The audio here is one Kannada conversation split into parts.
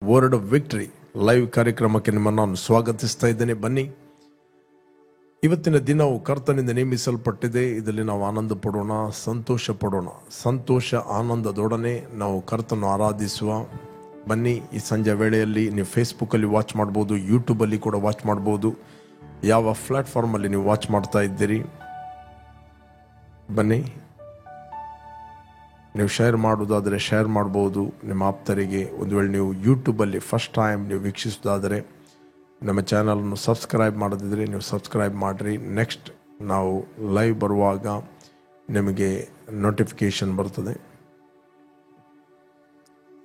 ವರ್ಡ್ ಆಫ್ ವಿಕ್ಟರಿ ಲೈವ್ ಕಾರ್ಯಕ್ರಮಕ್ಕೆ ನಿಮ್ಮನ್ನು ನಾನು ಸ್ವಾಗತಿಸ್ತಾ ಇದ್ದೇನೆ. ಬನ್ನಿ, ಇವತ್ತಿನ ದಿನವು ಕರ್ತನಿಂದ ನೇಮಿಸಲ್ಪಟ್ಟಿದೆ. ಇದರಲ್ಲಿ ನಾವು ಆನಂದ ಪಡೋಣ, ಸಂತೋಷ ಪಡೋಣ. ಸಂತೋಷ ಆನಂದದೊಡನೆ ನಾವು ಕರ್ತನ ಆರಾಧಿಸುವ. ಬನ್ನಿ, ಈ ಸಂಜೆ ವೇಳೆಯಲ್ಲಿ ನೀವು ಫೇಸ್ಬುಕ್ಕಲ್ಲಿ ವಾಚ್ ಮಾಡ್ಬೋದು, ಯೂಟ್ಯೂಬಲ್ಲಿ ಕೂಡ ವಾಚ್ ಮಾಡ್ಬೋದು. ಯಾವ ಪ್ಲಾಟ್ಫಾರ್ಮಲ್ಲಿ ನೀವು ವಾಚ್ ಮಾಡ್ತಾ ಇದ್ದೀರಿ, ಬನ್ನಿ. ನೀವು ಶೇರ್ ಮಾಡೋದಾದರೆ ಶೇರ್ ಮಾಡ್ಬೋದು ನಿಮ್ಮ ಆಪ್ತರಿಗೆ. ಒಂದು ವೇಳೆ ನೀವು ಯೂಟ್ಯೂಬಲ್ಲಿ ಫಸ್ಟ್ ಟೈಮ್ ನೀವು ವೀಕ್ಷಿಸೋದಾದರೆ ನಮ್ಮ ಚಾನಲನ್ನು ಸಬ್ಸ್ಕ್ರೈಬ್ ಮಾಡೋದಿದ್ರೆ ನೀವು ಸಬ್ಸ್ಕ್ರೈಬ್ ಮಾಡಿರಿ. ನೆಕ್ಸ್ಟ್ ನಾವು ಲೈವ್ ಬರುವಾಗ ನಿಮಗೆ ನೋಟಿಫಿಕೇಷನ್ ಬರ್ತದೆ.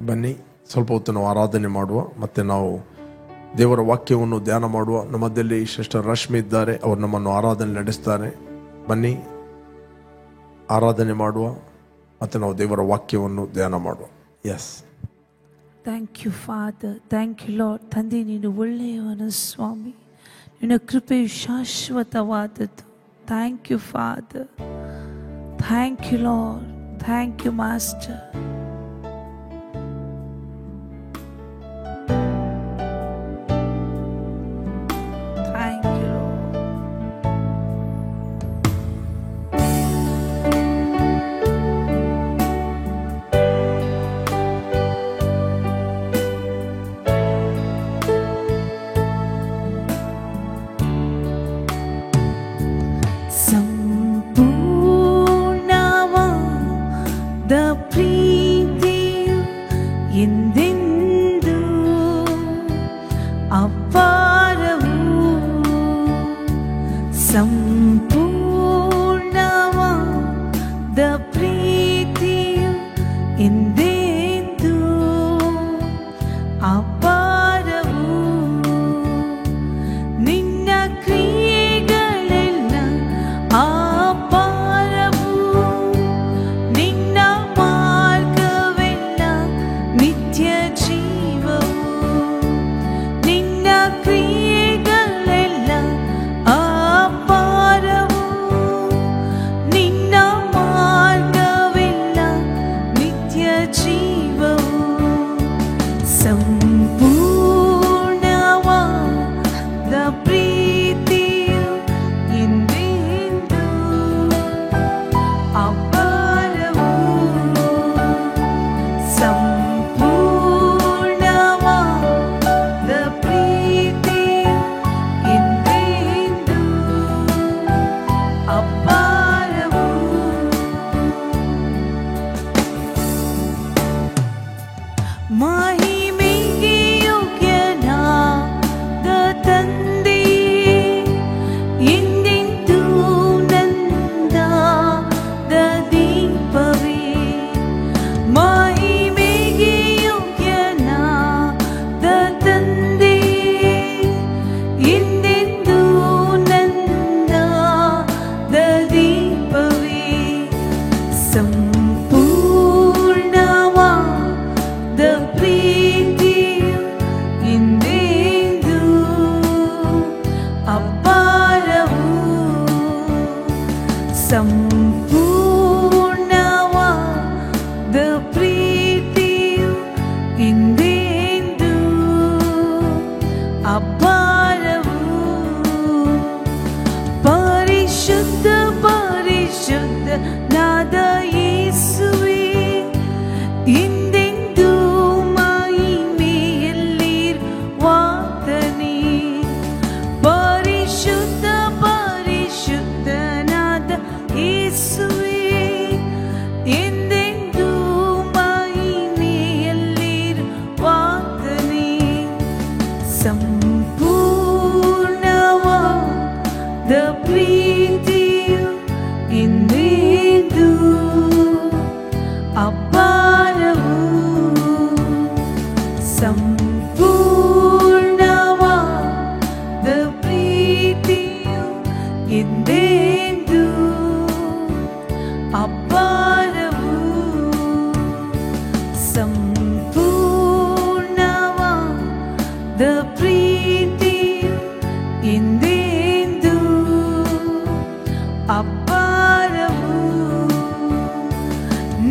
ಬನ್ನಿ, ಸ್ವಲ್ಪ ಹೊತ್ತು ನಾವು ಆರಾಧನೆ ಮಾಡುವ, ಮತ್ತು ನಾವು ದೇವರ ವಾಕ್ಯವನ್ನು ಧ್ಯಾನ ಮಾಡುವ. ನಮ್ಮ ಮಧ್ಯದಲ್ಲಿ ಸಿಸ್ಟರ್ ರಶ್ಮಿ ಇದ್ದಾರೆ, ಅವರು ನಮ್ಮನ್ನು ಆರಾಧನೆ ನಡೆಸ್ತಾರೆ. ಬನ್ನಿ, ಆರಾಧನೆ ಮಾಡುವ, ಮತ್ತು ನಾವು ದೇವರ ವಾಕ್ಯವನ್ನು ಧ್ಯಾನ ಮಾಡುವ. Yes, thank you father, thank you lord. ತಂದೆ, ನೀನು ಒಳ್ಳೆಯವನು ಸ್ವಾಮಿ, ನಿನ್ನ ಕೃಪೆಯು ಶಾಶ್ವತವಾದದ್ದು. Thank you father, thank you lord, thank you master.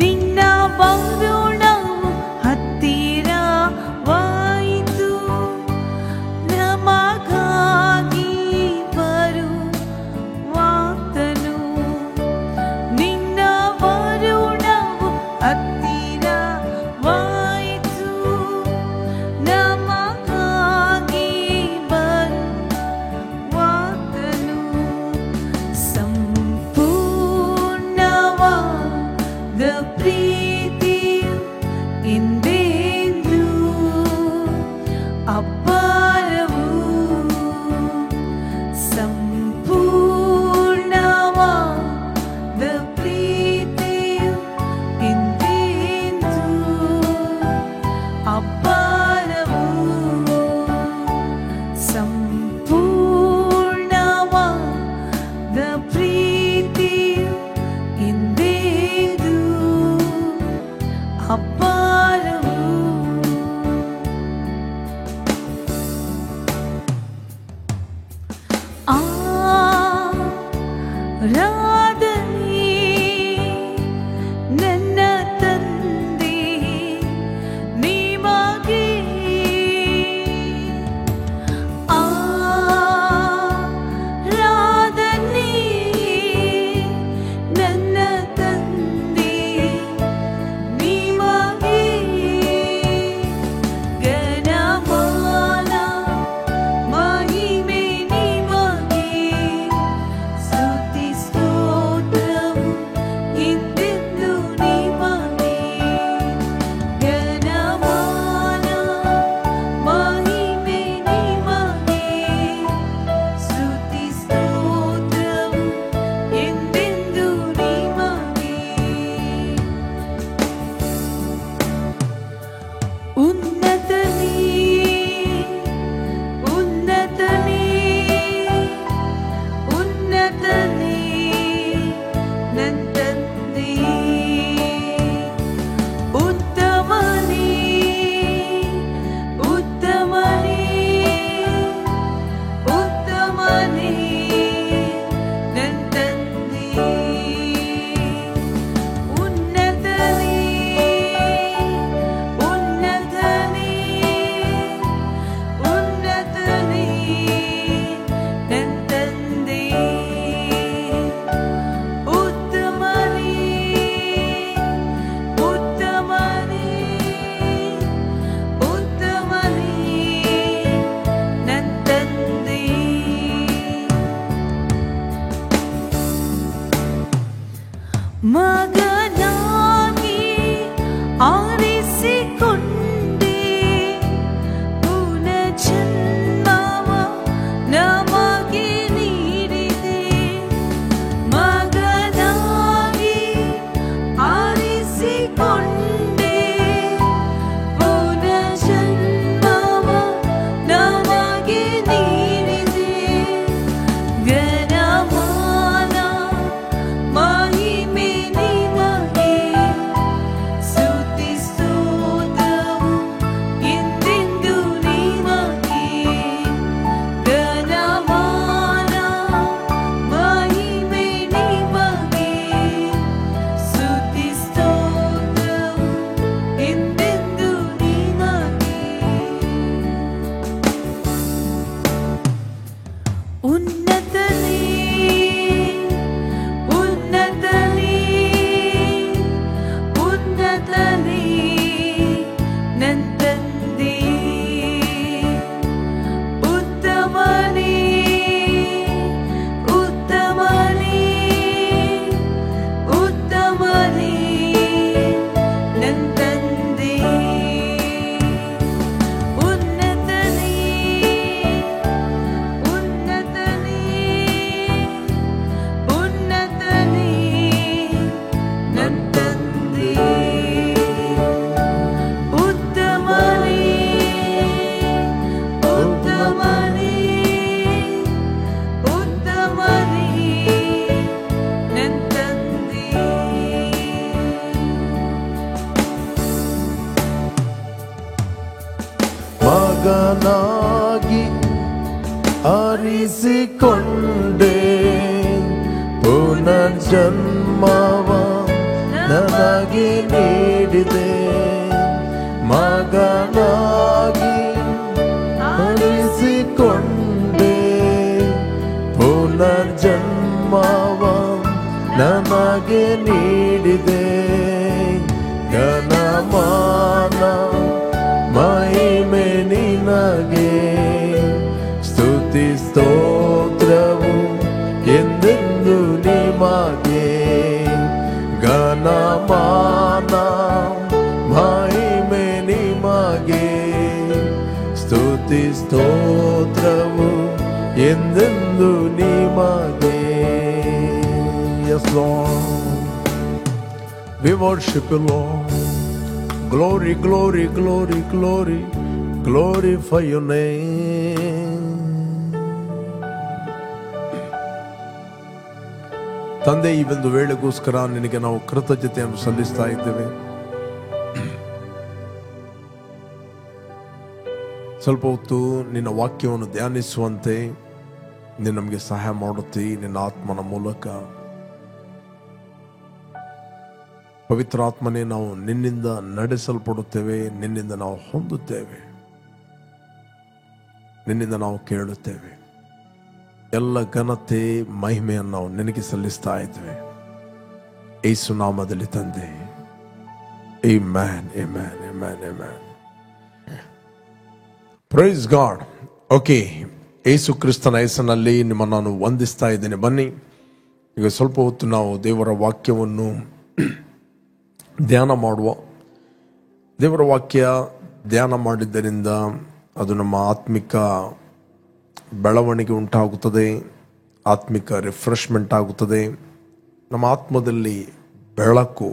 ನಿನ್ನ ಬರುಣವು ಹತ್ತಿರವಾಗಿದೆ. ಮಗನಾಗಿ ಆರಿಸಿಕೊಂಡೆ, ಪುನರ್ಜನ್ಮವ ನನಗೆ ನೀಡಿದೆ. ಮಗನಾಗಿ ಆರಿಸಿಕೊಂಡೆ, ಪುನರ್ಜನ್ಮವ ನನಗೆ ನೀಡಿದೆ. ಘನಮಾನ ಮಹಿಮೆ ನಿನಗೆ, ಸ್ತುತಿ ಸ್ತೋತ್ರವು ಎಂದೆಂದು ನಿಮಗೆ. ಘನಮಾನ ಮಹಿಮೆ ನಿಮಗೆ, ಸ್ತುತಿ ಸ್ತೋತ್ರವು ಎಂದೆಂದು ನಿಮಗೆ. Yes, Lord, we worship you, Lord. Glory, glory, glory, glory, glorify your name. ತಂದೆ, ಈ ಒಂದು ವೇಳೆಗೋಸ್ಕರ ನಿನಗೆ ನಾವು ಕೃತಜ್ಞತೆಯನ್ನು ಸಲ್ಲಿಸ್ತಾ ಇದ್ದೇವೆ. ಸ್ವಲ್ಪ ಹೊತ್ತು ನಿನ್ನ ವಾಕ್ಯವನ್ನು ಧ್ಯಾನಿಸುವಂತೆ ನೀನು ನಮಗೆ ಸಹಾಯ ಮಾಡುತ್ತಿ. ನಿನ್ನ ಆತ್ಮನ ಮೂಲಕ ಪವಿತ್ರ ಆತ್ಮನೇ, ನಾವು ನಿನ್ನಿಂದ ನಡೆಸಲ್ಪಡುತ್ತೇವೆ, ನಿನ್ನಿಂದ ನಾವು ಹೊಂದುತ್ತೇವೆ, ನಿನ್ನಿಂದ ನಾವು ಕೇಳುತ್ತೇವೆ. ಎಲ್ಲ ಘನತೆ ಮಹಿಮೆಯನ್ನು ನಾವು ನಿನಗೆ ಸಲ್ಲಿಸ್ತಾ ಇದ್ದೇವೆ. ಯೇಸು ನಾಮದಲ್ಲಿ ತಂದೆ, amen, amen, amen, amen. Praise God. Okay, Yesu ಕ್ರಿಸ್ತನ ಹೆಸರಿನಲ್ಲಿ ನಿಮ್ಮನ್ನು ನಾನು ವಂದಿಸ್ತಾ ಇದ್ದೇನೆ. ಬನ್ನಿ, ಈಗ ಸ್ವಲ್ಪ ಹೊತ್ತು ನಾವು ದೇವರ ವಾಕ್ಯವನ್ನು ಧ್ಯಾನ ಮಾಡುವ. ದೇವರ ವಾಕ್ಯ ಧ್ಯಾನ ಮಾಡಿದ್ದರಿಂದ ಅದು ನಮ್ಮ ಆತ್ಮಿಕ ಬೆಳವಣಿಗೆ ಉಂಟಾಗುತ್ತದೆ, ಆತ್ಮಿಕ ರಿಫ್ರೆಶ್ಮೆಂಟ್ ಆಗುತ್ತದೆ, ನಮ್ಮ ಆತ್ಮದಲ್ಲಿ ಬೆಳಕು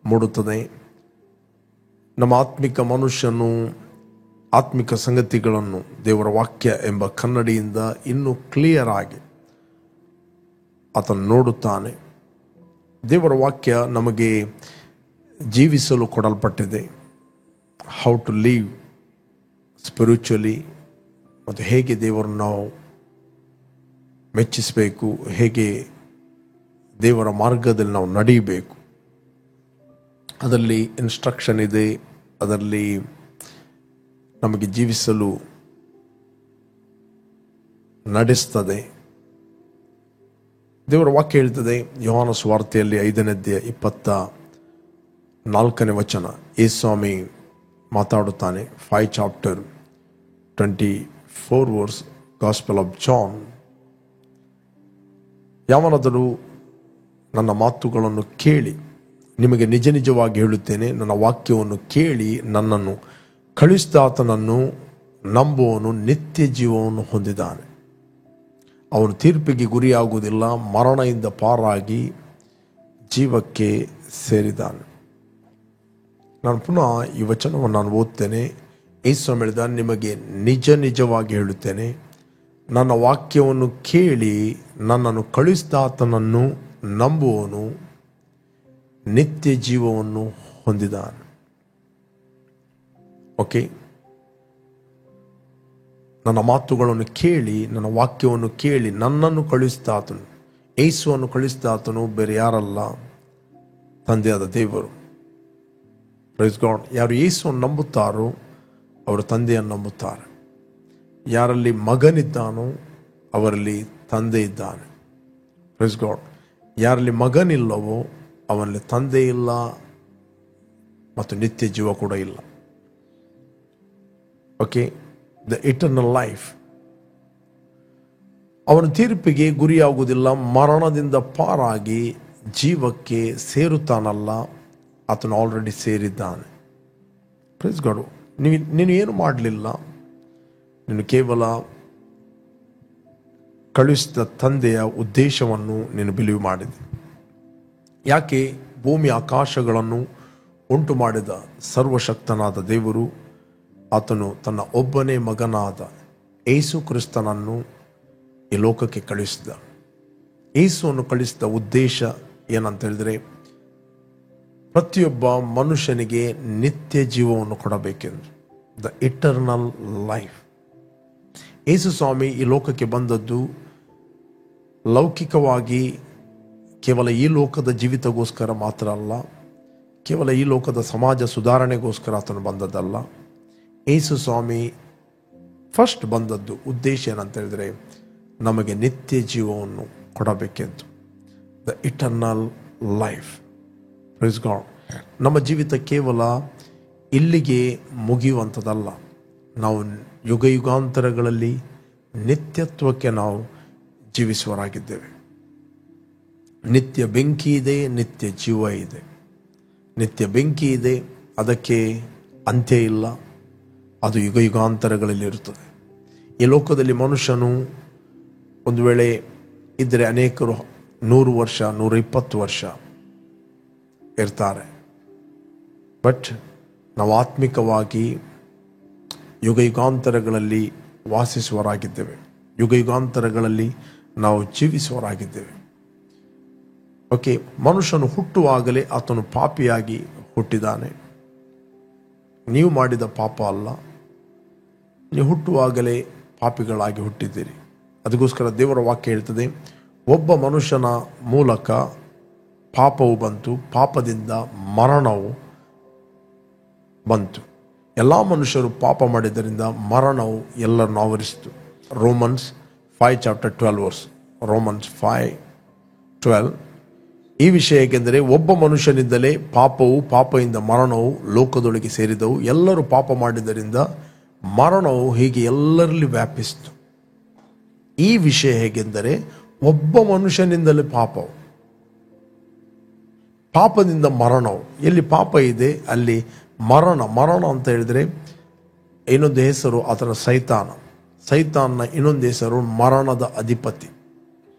ಮೂಡುತ್ತದೆ. ನಮ್ಮ ಆತ್ಮಿಕ ಮನುಷ್ಯನು ಆತ್ಮಿಕ ಸಂಗತಿಗಳನ್ನು ದೇವರ ವಾಕ್ಯ ಎಂಬ ಕನ್ನಡಿಯಿಂದ ಇನ್ನೂ ಕ್ಲಿಯರ್ ಆಗಿ ಆತನು ನೋಡುತ್ತಾನೆ. ದೇವರ ವಾಕ್ಯ ನಮಗೆ ಜೀವಿಸಲು ಕೊಡಲ್ಪಟ್ಟಿದೆ. ಹೌ ಟು ಲೀವ್ ಸ್ಪಿರಿಚುವಲಿ, ಮತ್ತು ಹೇಗೆ ದೇವರನ್ನು ನಾವು ಮೆಚ್ಚಿಸಬೇಕು, ಹೇಗೆ ದೇವರ ಮಾರ್ಗದಲ್ಲಿ ನಾವು ನಡೆಯಬೇಕು, ಅದರಲ್ಲಿ ಇನ್ಸ್ಟ್ರಕ್ಷನ್ ಇದೆ. ಅದರಲ್ಲಿ ನಮಗೆ ಜೀವಿಸಲು ನಡೆಸ್ತದೆ. ದೇವರ ವಾಕ್ಯ ಹೇಳ್ತದೆ, ಯೋಹಾನ ಸುವಾರ್ತೆಯಲ್ಲಿ 5ನೇ ಅಧ್ಯಾಯ 24ನೇ ವಚನ, ಯೇಸು ಸ್ವಾಮಿ ಮಾತಾಡುತ್ತಾನೆ. 5 chapter 24 verse, Gospel of John. ಯಾವನಾದರೂ ನನ್ನ ಮಾತುಗಳನ್ನು ಕೇಳಿ, ನಿಮಗೆ ನಿಜ ನಿಜವಾಗಿ ಹೇಳುತ್ತೇನೆ, ನನ್ನ ವಾಕ್ಯವನ್ನು ಕೇಳಿ ನನ್ನನ್ನು ಕಳಿಸಿದಾತನನ್ನು ನಂಬುವನು ನಿತ್ಯ ಜೀವವನ್ನು ಹೊಂದಿದ್ದಾನೆ. ಅವನು ತೀರ್ಪಿಗೆ ಗುರಿಯಾಗುವುದಿಲ್ಲ, ಮರಣದಿಂದ ಪಾರಾಗಿ ಜೀವಕ್ಕೆ ಸೇರಿದ್ದಾನೆ. ನಾನು ಪುನಃ ಈ ವಚನವನ್ನು ನಾನು ಓದ್ತೇನೆ. ಯೇಸು ಹೇಳಿದ, ನಿಮಗೆ ನಿಜ ನಿಜವಾಗಿ ಹೇಳುತ್ತೇನೆ, ನನ್ನ ವಾಕ್ಯವನ್ನು ಕೇಳಿ ನನ್ನನ್ನು ಕಳಿಸಿದಾತನನ್ನು ನಂಬುವನು ನಿತ್ಯ ಜೀವವನ್ನು ಹೊಂದಿದ್ದಾನೆ. ಓಕೆ, ನನ್ನ ಮಾತುಗಳನ್ನು ಕೇಳಿ, ನನ್ನ ವಾಕ್ಯವನ್ನು ಕೇಳಿ ನನ್ನನ್ನು ಕಳಿಸಿದಾತನು, ಯೇಸುವನ್ನು ಕಳಿಸಿದಾತನು ಬೇರೆ ಯಾರಲ್ಲ, ತಂದೆಯಾದ ದೇವರು. Praise God. ಯಾರು ಯೇಸುವನ್ನು ನಂಬುತ್ತಾರೋ ಅವರು ತಂದೆಯನ್ನು ನಂಬುತ್ತಾರೆ. ಯಾರಲ್ಲಿ ಮಗನಿದ್ದಾನೋ ಅವರಲ್ಲಿ ತಂದೆ ಇದ್ದಾನೆ. Praise God. ಯಾರಲ್ಲಿ ಮಗನಿಲ್ಲವೋ ಅವನಲ್ಲಿ ತಂದೆ ಇಲ್ಲ ಮತ್ತು ನಿತ್ಯ ಜೀವ ಕೂಡ ಇಲ್ಲ. Okay, the eternal life. ಅವನ ತೀರ್ಪಿಗೆ ಗುರಿಯಾಗುವುದಿಲ್ಲ, ಮರಣದಿಂದ ಪಾರಾಗಿ ಜೀವಕ್ಕೆ ಸೇರುತ್ತಾನಲ್ಲ, ಆತನು ಆಲ್ರೆಡಿ ಸೇರಿದ್ದಾನೆ. Praise God. ನೀನು ಏನು ಮಾಡಲಿಲ್ಲ, ನೀನು ಕೇವಲ ಕಳುಹಿಸಿದ ತಂದೆಯ ಉದ್ದೇಶವನ್ನು ನೀನು ಬಿಲೀವ್ ಮಾಡಿದೆ. ಯಾಕೆ? ಭೂಮಿ ಆಕಾಶಗಳನ್ನು ಉಂಟು ಮಾಡಿದ ಸರ್ವಶಕ್ತನಾದ ದೇವರು ಆತನು ತನ್ನ ಒಬ್ಬನೇ ಮಗನಾದ ಯೇಸು ಕ್ರಿಸ್ತನನ್ನು ಈ ಲೋಕಕ್ಕೆ ಕಳಿಸಿದ. ಯೇಸುವನ್ನು ಕಳಿಸಿದ ಉದ್ದೇಶ ಏನಂತ ಹೇಳಿದರೆ, ಪ್ರತಿಯೊಬ್ಬ ಮನುಷ್ಯನಿಗೆ ನಿತ್ಯ ಜೀವವನ್ನು ಕೊಡಬೇಕೆಂದು. The eternal life. ಯೇಸು ಸ್ವಾಮಿ ಈ ಲೋಕಕ್ಕೆ ಬಂದದ್ದು ಲೌಕಿಕವಾಗಿ ಕೇವಲ ಈ ಲೋಕದ ಜೀವಿತಗೋಸ್ಕರ ಮಾತ್ರ ಅಲ್ಲ, ಕೇವಲ ಈ ಲೋಕದ ಸಮಾಜ ಸುಧಾರಣೆಗೋಸ್ಕರ ಆತನು ಬಂದದ್ದಲ್ಲ. ಯೇಸು ಸ್ವಾಮಿ ಫಸ್ಟ್ ಬಂದದ್ದು ಉದ್ದೇಶ ಏನಂತ ಹೇಳಿದ್ರೆ ನಮಗೆ ನಿತ್ಯ ಜೀವವನ್ನು ಕೊಡಬೇಕೆಂದು. The eternal life. Praise God. ನಮ್ಮ ಜೀವಿತ ಕೇವಲ ಇಲ್ಲಿಗೆ ಮುಗಿಯುವಂಥದ್ದಲ್ಲ. ನಾವು ಯುಗ ಯುಗಾಂತರಗಳಲ್ಲಿ ನಿತ್ಯತ್ವಕ್ಕೆ ನಾವು ಜೀವಿಸುವರಾಗಿದ್ದೇವೆ. ನಿತ್ಯ ಬೆಂಕಿ ಇದೆ, ನಿತ್ಯ ಜೀವ ಇದೆ. ನಿತ್ಯ ಬೆಂಕಿ ಇದೆ, ಅದಕ್ಕೆ ಅಂತ್ಯ ಇಲ್ಲ, ಅದು ಯುಗ ಯುಗಾಂತರಗಳಲ್ಲಿ ಇರುತ್ತದೆ. ಈ ಲೋಕದಲ್ಲಿ ಮನುಷ್ಯನು ಒಂದು ವೇಳೆ ಇದ್ದರೆ ಅನೇಕರು 100 ವರ್ಷ 120 ವರ್ಷ ಇರ್ತಾರೆ. ಬಟ್ ನಾವು ಆತ್ಮಿಕವಾಗಿ ಯುಗ ಯುಗಾಂತರಗಳಲ್ಲಿ ವಾಸಿಸುವರಾಗಿದ್ದೇವೆ, ಯುಗ ಯುಗಾಂತರಗಳಲ್ಲಿ ನಾವು ಜೀವಿಸುವರಾಗಿದ್ದೇವೆ. ಓಕೆ, ಮನುಷ್ಯನು ಹುಟ್ಟುವಾಗಲೇ ಆತನು ಪಾಪಿಯಾಗಿ ಹುಟ್ಟಿದ್ದಾನೆ. ನೀವು ಮಾಡಿದ ಪಾಪ ಅಲ್ಲ, ನೀವು ಹುಟ್ಟುವಾಗಲೇ ಪಾಪಿಗಳಾಗಿ ಹುಟ್ಟಿದ್ದೀರಿ. ಅದಕ್ಕೋಸ್ಕರ ದೇವರ ವಾಕ್ಯ ಹೇಳ್ತದೆ, ಒಬ್ಬ ಮನುಷ್ಯನ ಮೂಲಕ ಪಾಪವು ಬಂತು, ಪಾಪದಿಂದ ಮರಣವು ಬಂತು. ಎಲ್ಲ ಮನುಷ್ಯರು ಪಾಪ ಮಾಡಿದ್ದರಿಂದ ಮರಣವು ಎಲ್ಲರನ್ನು ಆವರಿಸಿತು. ರೋಮನ್ಸ್ 5:12 ರೋಮನ್ಸ್ 5:12 ಈ ವಿಷಯ ಏಕೆಂದರೆ ಒಬ್ಬ ಮನುಷ್ಯನಿಂದಲೇ ಪಾಪವು, ಪಾಪದಿಂದ ಮರಣವು ಲೋಕದೊಳಗೆ ಸೇರಿದವು. ಎಲ್ಲರೂ ಪಾಪ ಮಾಡಿದ್ದರಿಂದ ಮರಣವು ಹೀಗೆ ಎಲ್ಲರಲ್ಲಿ ವ್ಯಾಪಿಸಿತು. ಈ ವಿಷಯ ಹೇಗೆಂದರೆ ಒಬ್ಬ ಮನುಷ್ಯನಿಂದಲೇ ಪಾಪವು, ಪಾಪದಿಂದ ಮರಣವು. ಎಲ್ಲಿ ಪಾಪ ಇದೆ ಅಲ್ಲಿ ಮರಣ. ಮರಣ ಅಂತ ಹೇಳಿದರೆ ಇನ್ನೊಂದು ಹೆಸರು ಅದರ ಸೈತಾನ. ಸೈತಾನ್ನ ಇನ್ನೊಂದು ಹೆಸರು ಮರಣದ ಅಧಿಪತಿ.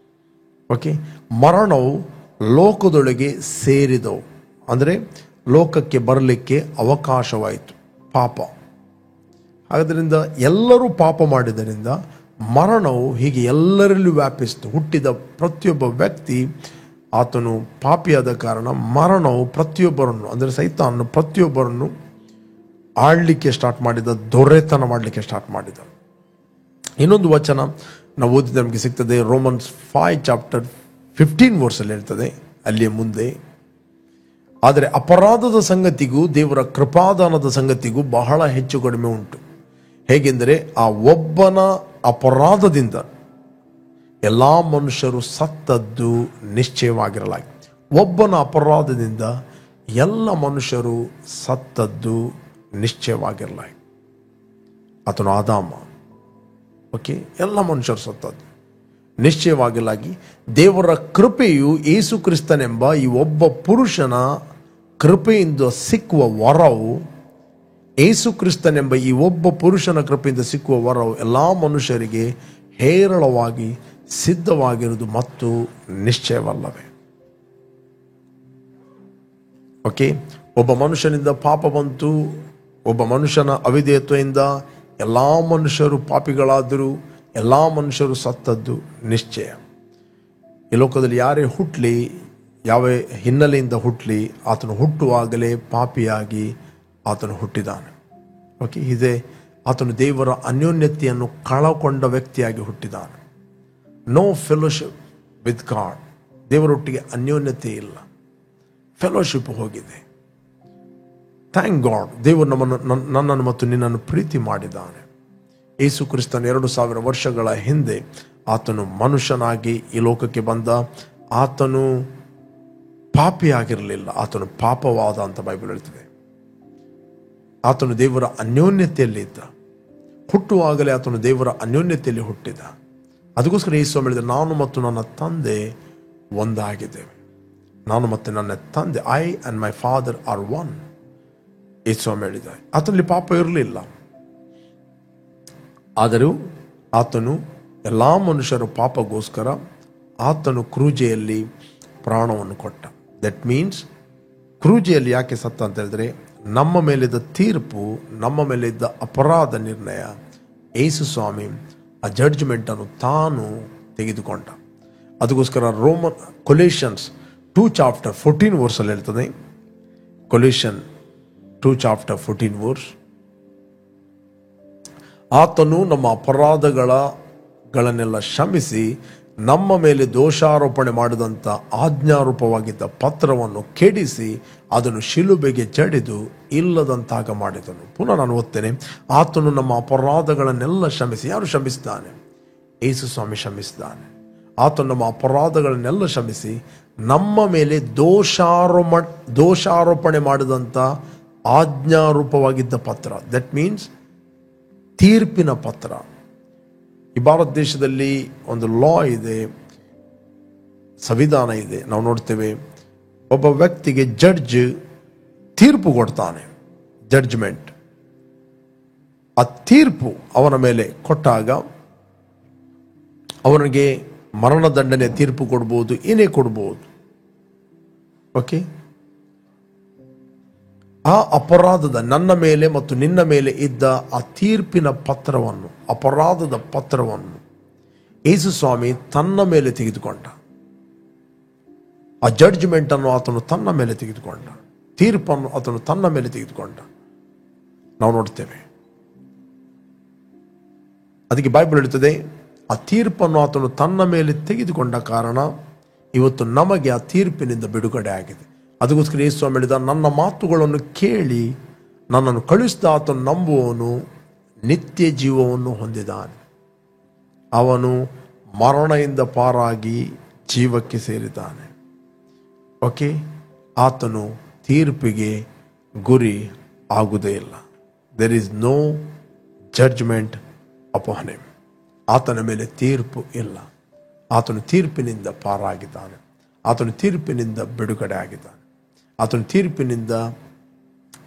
ಓಕೆ, ಮರಣವು ಲೋಕದೊಳಗೆ ಸೇರಿದವು, ಅಂದರೆ ಲೋಕಕ್ಕೆ ಬರಲಿಕ್ಕೆ ಅವಕಾಶವಾಯಿತು ಪಾಪ. ಆದ್ದರಿಂದ ಎಲ್ಲರೂ ಪಾಪ ಮಾಡಿದ್ದರಿಂದ ಮರಣವು ಹೀಗೆ ಎಲ್ಲರಲ್ಲೂ ವ್ಯಾಪಿಸಿತು. ಹುಟ್ಟಿದ ಪ್ರತಿಯೊಬ್ಬ ವ್ಯಕ್ತಿ ಆತನು ಪಾಪಿಯಾದ ಕಾರಣ ಮರಣವು ಪ್ರತಿಯೊಬ್ಬರನ್ನು, ಅಂದರೆ ಸೈತಾನನು ಪ್ರತಿಯೊಬ್ಬರನ್ನು ಆಳಲಿಕ್ಕೆ ಸ್ಟಾರ್ಟ್ ಮಾಡಿದ, ದೊರೆತನ ಮಾಡಲಿಕ್ಕೆ ಸ್ಟಾರ್ಟ್ ಮಾಡಿದ. ಇನ್ನೊಂದು ವಚನ ನಾವು ಓದಿದ ನಮಗೆ ಸಿಗ್ತದೆ, ರೋಮನ್ಸ್ 5:15 ಹೇಳ್ತದೆ ಅಲ್ಲಿಯ ಮುಂದೆ. ಆದರೆ ಅಪರಾಧದ ಸಂಗತಿಗೂ ದೇವರ ಕೃಪಾದಾನದ ಸಂಗತಿಗೂ ಬಹಳ ಹೆಚ್ಚು ಕಡಿಮೆ ಉಂಟು. ಹೇಗೆಂದರೆ ಆ ಒಬ್ಬನ ಅಪರಾಧದಿಂದ ಎಲ್ಲ ಮನುಷ್ಯರು ಸತ್ತದ್ದು ನಿಶ್ಚಯವಾಗಿರಲಾಗಿದೆ. ಒಬ್ಬನ ಅಪರಾಧದಿಂದ ಎಲ್ಲ ಮನುಷ್ಯರು ಸತ್ತದ್ದು ನಿಶ್ಚಯವಾಗಿರಲಾಗಿದೆ. ಆತನು ಆದಾಮ. ಓಕೆ, ಎಲ್ಲ ಮನುಷ್ಯರು ಸತ್ತದ್ದು ನಿಶ್ಚಯವಾಗಿರಲಾಗಿ ದೇವರ ಕೃಪೆಯು ಯೇಸು ಕ್ರಿಸ್ತನೆಂಬ ಈ ಒಬ್ಬ ಪುರುಷನ ಕೃಪೆಯಿಂದ ಸಿಕ್ಕುವ ವರವು, ಯೇಸು ಕ್ರಿಸ್ತನೆಂಬ ಈ ಒಬ್ಬ ಪುರುಷನ ಕೃಪೆಯಿಂದ ಸಿಕ್ಕುವ ವರವು ಎಲ್ಲ ಮನುಷ್ಯರಿಗೆ ಹೇರಳವಾಗಿ ಸಿದ್ಧವಾಗಿರುವುದು ಮತ್ತು ನಿಶ್ಚಯವಲ್ಲವೇ. ಓಕೆ, ಒಬ್ಬ ಮನುಷ್ಯನಿಂದ ಪಾಪ ಬಂತು, ಒಬ್ಬ ಮನುಷ್ಯನ ಅವಿಧೇಯತ್ವದಿಂದ ಎಲ್ಲ ಮನುಷ್ಯರು ಪಾಪಿಗಳಾದರೂ ಎಲ್ಲ ಮನುಷ್ಯರು ಸತ್ತದ್ದು ನಿಶ್ಚಯ. ಈ ಲೋಕದಲ್ಲಿ ಯಾರೇ ಹುಟ್ಟಲಿ, ಯಾವ ಹಿನ್ನೆಲೆಯಿಂದ ಹುಟ್ಟಲಿ, ಆತನು ಹುಟ್ಟುವಾಗಲೇ ಪಾಪಿಯಾಗಿ ಆತನು ಹುಟ್ಟಿದಾನೆ. ಓಕೆ, ಇದೇ ಆತನು ದೇವರ ಅನ್ಯೋನ್ಯತೆಯನ್ನು ಕಳಕೊಂಡ ವ್ಯಕ್ತಿಯಾಗಿ ಹುಟ್ಟಿದಾನೆ. No fellowship with God. ದೇವರೊಟ್ಟಿಗೆ ಅನ್ಯೋನ್ಯತೆ ಇಲ್ಲ, ಫೆಲೋಶಿಪ್ ಹೋಗಿದೆ. ಥ್ಯಾಂಕ್ ಗಾಡ್, ದೇವರು ನನ್ನನ್ನು ಮತ್ತು ನಿನ್ನನ್ನು ಪ್ರೀತಿ ಮಾಡಿದ್ದಾನೆ. ಯೇಸು ಕ್ರಿಸ್ತನ 2000 ವರ್ಷಗಳ ಹಿಂದೆ ಆತನು ಮನುಷ್ಯನಾಗಿ ಈ ಲೋಕಕ್ಕೆ ಬಂದ. ಆತನು ಪಾಪಿಯಾಗಿರಲಿಲ್ಲ, ಆತನು ಪಾಪವಾದ ಅಂತ ಬೈಬಲ್ ಹೇಳ್ತದೆ. ಆತನು ದೇವರ ಅನ್ಯೋನ್ಯತೆಯಲ್ಲಿ ಇದ್ದ. ಹುಟ್ಟುವಾಗಲೇ ಆತನು ದೇವರ ಅನ್ಯೋನ್ಯತೆಯಲ್ಲಿ ಹುಟ್ಟಿದ. ಅದಕ್ಕೋಸ್ಕರ ಯೇಸು ಹೇಳಿದ, ನಾನು ಮತ್ತು ನನ್ನ ತಂದೆ ಒಂದಾಗಿದ್ದೇವೆ. ನಾನು ಮತ್ತು ನನ್ನ ತಂದೆ, I and my father are one. Yesu ಹೇಳಿದ. ಆತನಲ್ಲಿ ಪಾಪ ಇರಲಿಲ್ಲ, ಆದರೂ ಆತನು ಎಲ್ಲ ಮನುಷ್ಯರ ಪಾಪಗೋಸ್ಕರ ಆತನು ಕ್ರೂಜೆಯಲ್ಲಿ ಪ್ರಾಣವನ್ನು ಕೊಟ್ಟ. ದಟ್ ಮೀನ್ಸ್ ಕ್ರೂಜೆಯಲ್ಲಿ ಯಾಕೆ ಸತ್ತ ಅಂತ ಹೇಳಿದ್ರೆ, ನಮ್ಮ ಮೇಲಿದ್ದ ತೀರ್ಪು, ನಮ್ಮ ಮೇಲಿದ್ದ ಅಪರಾಧ ನಿರ್ಣಯ, ಯೇಸು ಸ್ವಾಮಿ ಆ ಜಡ್ಜ್ಮೆಂಟನ್ನು ತಾನು ತೆಗೆದುಕೊಂಡ. ಅದಕ್ಕೋಸ್ಕರ ಕೊಲೇಷನ್ಸ್ 2:14 ಹೇಳ್ತದೆ. ಕೊಲೇಷನ್ 2:14 ಆತನು ನಮ್ಮ ಅಪರಾಧಗಳನ್ನೆಲ್ಲ ಕ್ಷಮಿಸಿ ನಮ್ಮ ಮೇಲೆ ದೋಷಾರೋಪಣೆ ಮಾಡಿದಂಥ ಆಜ್ಞಾರೂಪವಾಗಿದ್ದ ಪತ್ರವನ್ನು ಕೆಡಿಸಿ ಅದನ್ನು ಶಿಲುಬೆಗೆ ಜಡಿದು ಇಲ್ಲದಂತಾಗ ಮಾಡಿದನು. ಪುನಃ ನಾನು ಓದ್ತೇನೆ. ಆತನು ನಮ್ಮ ಅಪರಾಧಗಳನ್ನೆಲ್ಲ ಕ್ಷಮಿಸಿ. ಯಾರು ಕ್ಷಮಿಸಿದ್ದಾನೆ? ಯೇಸು ಸ್ವಾಮಿ ಕ್ಷಮಿಸಿದ್ದಾನೆ. ಆತನು ನಮ್ಮ ಅಪರಾಧಗಳನ್ನೆಲ್ಲ ಕ್ಷಮಿಸಿ ನಮ್ಮ ಮೇಲೆ ದೋಷಾರೋಪಣೆ ಮಾಡಿದಂಥ ಆಜ್ಞಾರೂಪವಾಗಿದ್ದ ಪತ್ರ, ದಟ್ ಮೀನ್ಸ್ ತೀರ್ಪಿನ ಪತ್ರ. ಈ ಭಾರತ ದೇಶದಲ್ಲಿ ಒಂದು ಲಾ ಇದೆ, ಸಂವಿಧಾನ ಇದೆ. ನಾವು ನೋಡ್ತೇವೆ, ಒಬ್ಬ ವ್ಯಕ್ತಿಗೆ ಜಡ್ಜ್ ತೀರ್ಪು ಕೊಡ್ತಾನೆ, ಜಡ್ಜ್ಮೆಂಟ್. ಆ ತೀರ್ಪು ಅವನ ಮೇಲೆ ಕೊಟ್ಟಾಗ ಅವನಿಗೆ ಮರಣದಂಡನೆ ತೀರ್ಪು ಕೊಡ್ಬೋದು, ಏನೇ ಕೊಡ್ಬೋದು. ಓಕೆ, ಆ ಅಪರಾಧದ ನನ್ನ ಮೇಲೆ ಮತ್ತು ನಿನ್ನ ಮೇಲೆ ಇದ್ದ ಆ ತೀರ್ಪಿನ ಪತ್ರವನ್ನು, ಅಪರಾಧದ ಪತ್ರವನ್ನು ಯೇಸು ಸ್ವಾಮಿ ತನ್ನ ಮೇಲೆ ತೆಗೆದುಕೊಂಡ. ಆ ಜಡ್ಜ್ಮೆಂಟ್ ಅನ್ನು ಆತನು ತನ್ನ ಮೇಲೆ ತೆಗೆದುಕೊಂಡ, ತೀರ್ಪನ್ನು ಆತನು ತನ್ನ ಮೇಲೆ ತೆಗೆದುಕೊಂಡ. ನಾವು ನೋಡ್ತೇವೆ. ಅದಕ್ಕೆ ಬೈಬಲ್ ಹೇಳ್ತದೆ, ಆ ತೀರ್ಪನ್ನು ಆತನು ತನ್ನ ಮೇಲೆ ತೆಗೆದುಕೊಂಡ ಕಾರಣ ಇವತ್ತು ನಮಗೆ ಆ ತೀರ್ಪಿನಿಂದ ಬಿಡುಗಡೆ ಆಗಿದೆ. ಅದಕ್ಕೋಸ್ಕರ ಯೇಸು ಸ್ವಾಮಿ ಹೇಳಿದ, ನನ್ನ ಮಾತುಗಳನ್ನು ಕೇಳಿ ನನ್ನನ್ನು ಕಳುಹಿಸಿದ ಆತನು ನಂಬುವವನು ನಿತ್ಯ ಜೀವವನ್ನು ಹೊಂದಿದ್ದಾನೆ. ಅವನು ಮರಣದಿಂದ ಪಾರಾಗಿ ಜೀವಕ್ಕೆ ಸೇರಿದ್ದಾನೆ. ಓಕೆ, ಆತನು ತೀರ್ಪಿಗೆ ಗುರಿ ಆಗುವುದೇ ಇಲ್ಲ. There is no judgment upon him. ಆತನ ಮೇಲೆ ತೀರ್ಪು ಇಲ್ಲ. ಆತನು ತೀರ್ಪಿನಿಂದ ಪಾರಾಗಿದ್ದಾನೆ. ಆತನು ತೀರ್ಪಿನಿಂದ ಬಿಡುಗಡೆ ಆಗಿದ್ದಾನೆ. ಆತನು ತೀರ್ಪಿನಿಂದ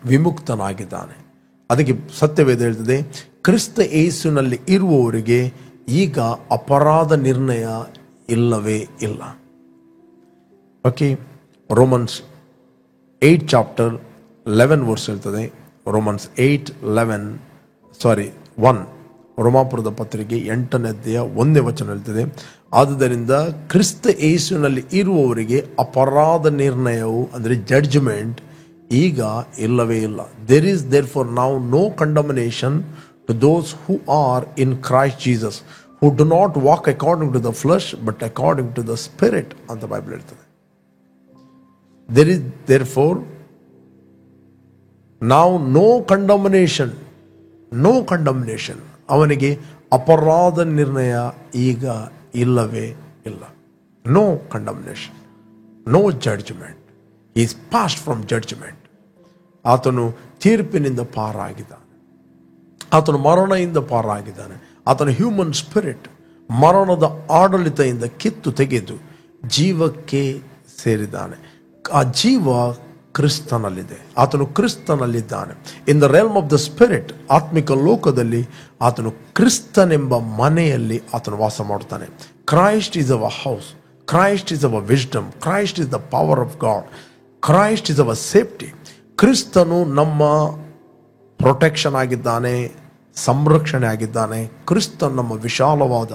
ವಿಮುಕ್ತನಾಗಿದ್ದಾನೆ. ಅದಕ್ಕೆ ಸತ್ಯವೇದ ಹೇಳ್ತದೆ, ಕ್ರಿಸ್ತ ಯೇಸುನಲ್ಲಿ ಇರುವವರಿಗೆ ಈಗ ಅಪರಾಧ ನಿರ್ಣಯ ಇಲ್ಲವೇ ಇಲ್ಲ. ಓಕೆ, ರೋಮನ್ಸ್ 8 ಚಾಪ್ಟರ್ 11 ವರ್ಸ್ ಹೇಳ್ತದೆ. ರೋಮನ್ಸ್ 1 ರೋಮಾಪುರದ ಪತ್ರಿಕೆ 8ನೇ ಅಧ್ಯಾಯ 1ನೇ ವಚನ ಹೇಳ್ತದೆ, ಆದುದರಿಂದ ಕ್ರಿಸ್ತ ಯೇಸುವಿನಲ್ಲಿ ಇರುವವರಿಗೆ ಅಪರಾಧ ನಿರ್ಣಯವು ಅಂದರೆ ಜಡ್ಜ್ಮೆಂಟ್ ಈಗ ಇಲ್ಲವೇ ಇಲ್ಲ. There is therefore now no condemnation to those who are in Christ Jesus, who do not walk according to the flesh but according to the spirit ಅಂತ ಬೈಬಲ್ ಹೇಳ್ತದೆ. There is therefore now no condemnation, no condemnation. ಅವನಿಗೆ ಅಪರಾಧ ನಿರ್ಣಯ ಈಗ ಇಲ್ಲವೇ ಇಲ್ಲ. No condemnation, no judgment. Is passed from judgment. ಆತನು ತೀರ್ಪಿನಿಂದ ಪಾರಾಗಿದ್ದಾನೆ. ಆತನು ಮರಣದಿಂದ ಪಾರಾಗಿದ್ದಾನೆ. ಆತನು ಹ್ಯೂಮನ್ ಸ್ಪಿರಿಟ್ ಮರಣದ ಆಡಳಿತದಿಂದ ಕಿತ್ತು ತೆಗೆದು ಜೀವಕ್ಕೆ ಸೇರಿದ್ದಾನೆ. ಆ ಜೀವ ಕ್ರಿಸ್ತನಲ್ಲಿದೆ. ಆತನು ಕ್ರಿಸ್ತನಲ್ಲಿದ್ದಾನೆ. In the realm of the spirit, ಆತ್ಮಿಕ ಲೋಕದಲ್ಲಿ ಆತನು ಕ್ರಿಸ್ತನೆಂಬ ಮನೆಯಲ್ಲಿ ಆತನು ವಾಸ ಮಾಡುತ್ತಾನೆ. Christ is our house, Christ is our wisdom, Christ is the power of God, Christ is our safety. ಕ್ರಿಸ್ತನು ನಮ್ಮ ಪ್ರೊಟೆಕ್ಷನ್ ಆಗಿದ್ದಾನೆ, ಸಂರಕ್ಷಣೆ ಆಗಿದ್ದಾನೆ. ಕ್ರಿಸ್ತನ್ ನಮ್ಮ ವಿಶಾಲವಾದ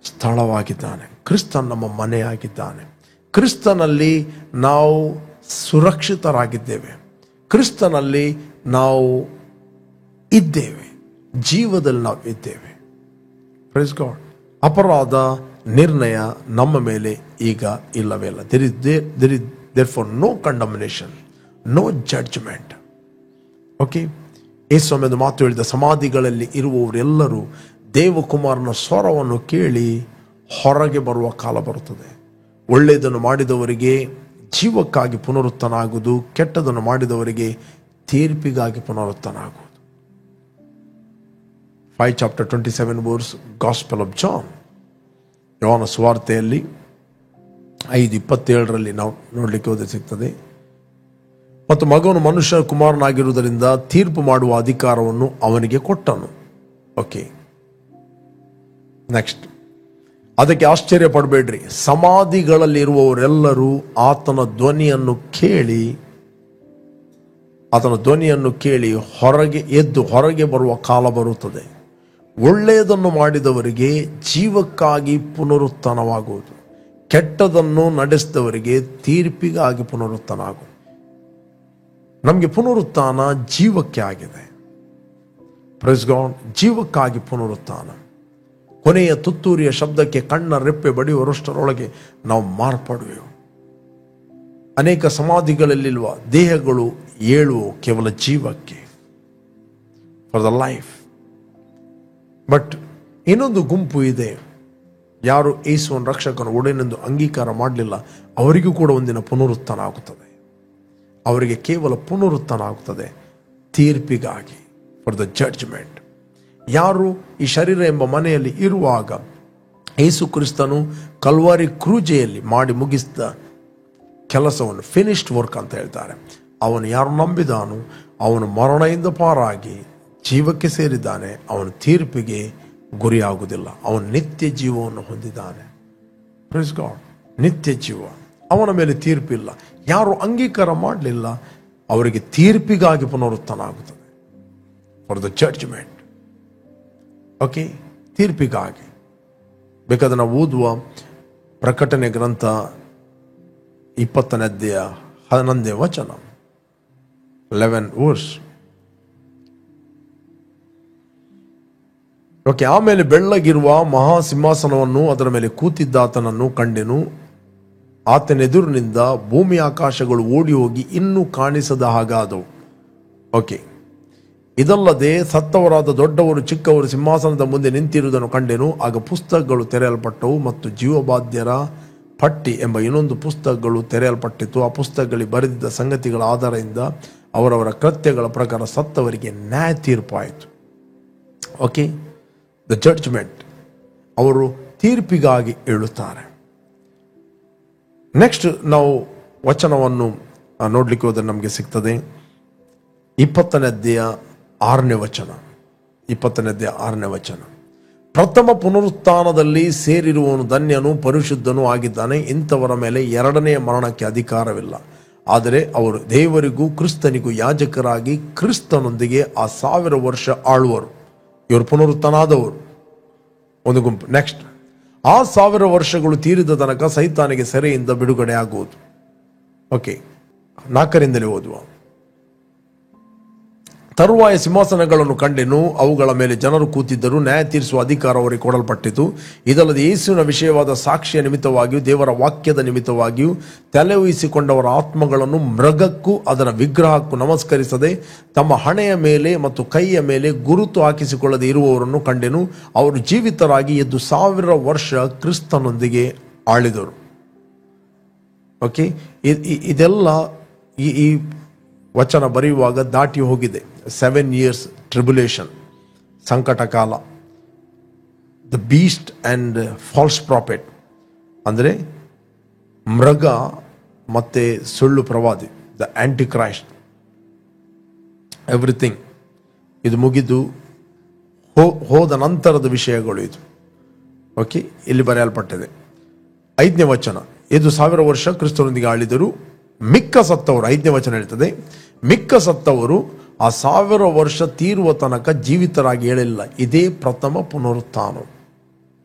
ಸ್ಥಳವಾಗಿದ್ದಾನೆ. ಕ್ರಿಸ್ತನ್ ನಮ್ಮ ಮನೆಯಾಗಿದ್ದಾನೆ. ಕ್ರಿಸ್ತನಲ್ಲಿ ನಾವು ಸುರಕ್ಷಿತರಾಗಿದ್ದೇವೆ. ಕ್ರಿಸ್ತನಲ್ಲಿ ನಾವು ಇದ್ದೇವೆ, ಜೀವದಲ್ಲಿ ನಾವು ಇದ್ದೇವೆ. Praise God. ಅಪರಾಧ ನಿರ್ಣಯ ನಮ್ಮ ಮೇಲೆ ಈಗ ಇಲ್ಲವೇ ಇಲ್ಲ. There is therefore no condemnation, no judgment. Okay, Yesu ಸ್ವಾಮಿ ಮಾತು ಹೇಳಿದ, ಸಮಾಧಿಗಳಲ್ಲಿ ಇರುವವರೆಲ್ಲರೂ ದೇವಕುಮಾರನ ಸ್ವರವನ್ನು ಕೇಳಿ ಹೊರಗೆ ಬರುವ ಕಾಲ ಬರುತ್ತದೆ. ಒಳ್ಳೆಯದನ್ನು ಮಾಡಿದವರಿಗೆ ಜೀವಕ್ಕಾಗಿ ಪುನರುತ್ಥಾನ ಆಗುವುದು, ಕೆಟ್ಟದನ್ನು ಮಾಡಿದವರಿಗೆ ತೀರ್ಪಿಗಾಗಿ ಪುನರುತ್ಥಾನ ಆಗುವುದು. 5 chapter 27 verse Gospel of John, ಯೋಹಾನ ಸುವಾರ್ತೆಯಲ್ಲಿ 5:27 ನಾವು ನೋಡಲಿಕ್ಕೆ ಹೋದ ಸಿಗ್ತದೆ. ಮತ್ತು ಮಗನು ಮನುಷ್ಯ ಕುಮಾರನಾಗಿರುವುದರಿಂದ ತೀರ್ಪು ಮಾಡುವ ಅಧಿಕಾರವನ್ನು ಅವನಿಗೆ ಕೊಟ್ಟನು. Okay, next. ಅದಕ್ಕೆ ಆಶ್ಚರ್ಯ ಪಡಬೇಡ್ರಿ, ಸಮಾಧಿಗಳಲ್ಲಿರುವವರೆಲ್ಲರೂ ಆತನ ಧ್ವನಿಯನ್ನು ಕೇಳಿ ಹೊರಗೆ ಬರುವ ಕಾಲ ಬರುತ್ತದೆ. ಒಳ್ಳೆಯದನ್ನು ಮಾಡಿದವರಿಗೆ ಜೀವಕ್ಕಾಗಿ ಪುನರುತ್ಥಾನವಾಗುವುದು, ಕೆಟ್ಟದನ್ನು ನಡೆಸಿದವರಿಗೆ ತೀರ್ಪಿಗಾಗಿ ಪುನರುತ್ಥಾನ ಆಗುವುದು. ನಮಗೆ ಪುನರುತ್ಥಾನ ಜೀವಕ್ಕೆ ಆಗಿದೆ. Praise God. ಜೀವಕ್ಕಾಗಿ ಪುನರುತ್ಥಾನ. ಕೊನೆಯ ತುತ್ತೂರಿಯ ಶಬ್ದಕ್ಕೆ ಕಣ್ಣ ರೆಪ್ಪೆ ಬಡಿಯುವರಷ್ಟರೊಳಗೆ ನಾವು ಮಾರ್ಪಡುವೆವು. ಅನೇಕ ಸಮಾಧಿಗಳಲ್ಲಿರುವ ದೇಹಗಳು ಏಳುವು ಕೇವಲ ಜೀವಕ್ಕೆ, ಫಾರ್ ದ ಲೈಫ್. ಬಟ್ ಇನ್ನೊಂದು ಗುಂಪು ಇದೆ, ಯಾರು ಯೇಸುವನ್ನು ರಕ್ಷಕನ ಒಡೆಯನೆಂದು ಅಂಗೀಕಾರ ಮಾಡಲಿಲ್ಲ, ಅವರಿಗೂ ಕೂಡ ಒಂದಿನ ಪುನರುತ್ಥಾನ ಆಗುತ್ತದೆ. ಅವರಿಗೆ ಕೇವಲ ಪುನರುತ್ಥಾನ ಆಗುತ್ತದೆ ತೀರ್ಪಿಗಾಗಿ, ಫಾರ್ ದ ಜಡ್ಜ್ಮೆಂಟ್. ಯಾರು ಈ ಶರೀರ ಎಂಬ ಮನೆಯಲ್ಲಿ ಇರುವಾಗ ಯೇಸು ಕ್ರಿಸ್ತನು ಕಲ್ವಾರಿ ಕ್ರೂಜೆಯಲ್ಲಿ ಮಾಡಿ ಮುಗಿಸಿದ ಕೆಲಸವನ್ನು, ಫಿನಿಶ್ಡ್ ವರ್ಕ್ ಅಂತ ಹೇಳ್ತಾರೆ, ಅವನು ಯಾರು ನಂಬಿದಾನು ಅವನು ಮರಣದಿಂದ ಪಾರಾಗಿ ಜೀವಕ್ಕೆ ಸೇರಿದ್ದಾನೆ. ಅವನು ತೀರ್ಪಿಗೆ ಗುರಿಯಾಗುವುದಿಲ್ಲ, ಅವನು ನಿತ್ಯ ಜೀವವನ್ನು ಹೊಂದಿದ್ದಾನೆ. Praise God. ನಿತ್ಯ ಜೀವ, ಅವನ ಮೇಲೆ ತೀರ್ಪಿಲ್ಲ. ಯಾರು ಅಂಗೀಕಾರ ಮಾಡಲಿಲ್ಲ ಅವರಿಗೆ ತೀರ್ಪಿಗಾಗಿ ಪುನರುತ್ಥಾನ ಆಗುತ್ತದೆ, ಫಾರ್ ದ ಜಡ್ಜ್ಮೆಂಟ್. ಓಕೆ, ತೀರ್ಪಿಗಾಗಿ. ಬೇಕಾದ್ರೆ ನಾವು ಓದುವ ಪ್ರಕಟಣೆ ಗ್ರಂಥ 20ನೇ ಅಧ್ಯಾಯ 11ನೇ ವಚನ, 11 ವರ್ಸ್. ಓಕೆ, ಆಮೇಲೆ ಬೆಳ್ಳಗಿರುವ ಮಹಾಸಿಂಹಾಸನವನ್ನು ಅದರ ಮೇಲೆ ಕೂತಿದ್ದಾತನನ್ನು ಕಂಡೆನು. ಆತನೆದುರಿನಿಂದ ಭೂಮಿ ಆಕಾಶಗಳು ಓಡಿ ಹೋಗಿ ಇನ್ನೂ ಕಾಣಿಸದ ಹಾಗಾದವು. ಓಕೆ, ಇದಲ್ಲದೆ ಸತ್ತವರಾದ ದೊಡ್ಡವರು ಚಿಕ್ಕವರು ಸಿಂಹಾಸನದ ಮುಂದೆ ನಿಂತಿರುವುದನ್ನು ಕಂಡೆನು. ಆಗ ಪುಸ್ತಕಗಳು ತೆರೆಯಲ್ಪಟ್ಟವು ಮತ್ತು ಜೀವಬಾಧ್ಯರ ಪಟ್ಟಿ ಎಂಬ ಇನ್ನೊಂದು ಪುಸ್ತಕಗಳು ತೆರೆಯಲ್ಪಟ್ಟಿತು. ಆ ಪುಸ್ತಕಗಳಲ್ಲಿ ಬರೆದಿದ್ದ ಸಂಗತಿಗಳ ಆಧಾರದಿಂದ ಅವರವರ ಕೃತ್ಯಗಳ ಪ್ರಕಾರ ಸತ್ತವರಿಗೆ ನ್ಯಾಯ ತೀರ್ಪಾಯಿತು. Okay, the judgment. ಅವರು ತೀರ್ಪಿಗಾಗಿ ಏಳುತ್ತಾರೆ. ನೆಕ್ಸ್ಟ್ ನಾವು ವಚನವನ್ನು ನೋಡ್ಲಿಕ್ಕೆ ಹೋದರೆ ನಮಗೆ ಸಿಗ್ತದೆ 20ನೇ ಅಧ್ಯಾಯ 6ನೇ ವಚನ. 20ನೇ ಅಧ್ಯಾಯ 6ನೇ ವಚನ. ಪ್ರಥಮ ಪುನರುತ್ಥಾನದಲ್ಲಿ ಸೇರಿರುವವನು ಧನ್ಯನು, ಪರಿಶುದ್ಧನೂ ಆಗಿದ್ದಾನೆ. ಇಂಥವರ ಮೇಲೆ ಎರಡನೆಯ ಮರಣಕ್ಕೆ ಅಧಿಕಾರವಿಲ್ಲ. ಆದರೆ ಅವರು ದೇವರಿಗೂ ಕ್ರಿಸ್ತನಿಗೂ ಯಾಜಕರಾಗಿ ಕ್ರಿಸ್ತನೊಂದಿಗೆ ಆ 1000 ವರ್ಷ ಆಳುವರು. ಇವರು ಪುನರುತ್ಥಾನದವರು ಒಂದು ಗುಂಪು. ನೆಕ್ಸ್ಟ್, ಆ 1000 ವರ್ಷಗಳು ತೀರಿದ ತನಕ ಸೈತಾನಿಗೆ ಸೆರೆಯಿಂದ ಬಿಡುಗಡೆ ಆಗುವುದು. ಓಕೆ, 4ರಿಂದಲೇ ಓದುವ. ತರುವಾಯ ಸಿಂಹಾಸನಗಳನ್ನು ಕಂಡೆನು, ಅವುಗಳ ಮೇಲೆ ಜನರು ಕೂತಿದ್ದರು, ನ್ಯಾಯ ತೀರಿಸುವ ಅಧಿಕಾರ ಅವರಿಗೆ ಕೊಡಲ್ಪಟ್ಟಿತು. ಇದಲ್ಲದೆ ಯೇಸುವಿನ ವಿಷಯವಾದ ಸಾಕ್ಷಿಯ ನಿಮಿತ್ತವಾಗಿಯೂ ದೇವರ ವಾಕ್ಯದ ನಿಮಿತ್ತವಾಗಿಯೂ ತಲೆವಹಿಸಿಕೊಂಡವರ ಆತ್ಮಗಳನ್ನು ಮೃಗಕ್ಕೂ ಅದರ ವಿಗ್ರಹಕ್ಕೂ ನಮಸ್ಕರಿಸದೆ ತಮ್ಮ ಹಣೆಯ ಮೇಲೆ ಮತ್ತು ಕೈಯ ಮೇಲೆ ಗುರುತು ಹಾಕಿಸಿಕೊಳ್ಳದೆ ಇರುವವರನ್ನು ಕಂಡೆನು. ಅವರು ಜೀವಿತರಾಗಿ ಎದ್ದು 1000 ವರ್ಷ ಕ್ರಿಸ್ತನೊಂದಿಗೆ ಆಳಿದರು. ಓಕೆ, ಇದೆಲ್ಲ ಈ ವಚನ ಬರೆಯುವಾಗ ದಾಟಿ ಹೋಗಿದೆ. 7 years ಟ್ರಿಬ್ಯುಲೇಷನ್, ಸಂಕಟ ಕಾಲ. The beast and false prophet ಅಂದರೆ ಮೃಗ ಮತ್ತೆ ಸುಳ್ಳು ಪ್ರವಾದಿ, ದ ಆಂಟಿ ಕ್ರೈಸ್ಟ್, ಎವ್ರಿಥಿಂಗ್. ಇದು ಮುಗಿದು ಹೋದ ನಂತರದ ವಿಷಯಗಳು ಇದು. ಓಕೆ, ಇಲ್ಲಿ ಬರೆಯಲ್ಪಟ್ಟಿದೆ. 5ನೇ ವಚನ, ಇದು 1000 ವರ್ಷ ಕ್ರಿಸ್ತನೊಂದಿಗೆ ಆಳಿದರು. ಮಿಕ್ಕ ಸತ್ತವರು, 5ನೇ ವಚನ ಹೇಳ್ತದೆ, ಮಿಕ್ಕ ಸತ್ತವರು ಆ 1000 ವರ್ಷ ತೀರುವ ತನಕ ಜೀವಿತರಾಗಿ ಹೇಳಿಲ್ಲ. ಇದೇ ಪ್ರಥಮ ಪುನರುತ್ಥಾನ.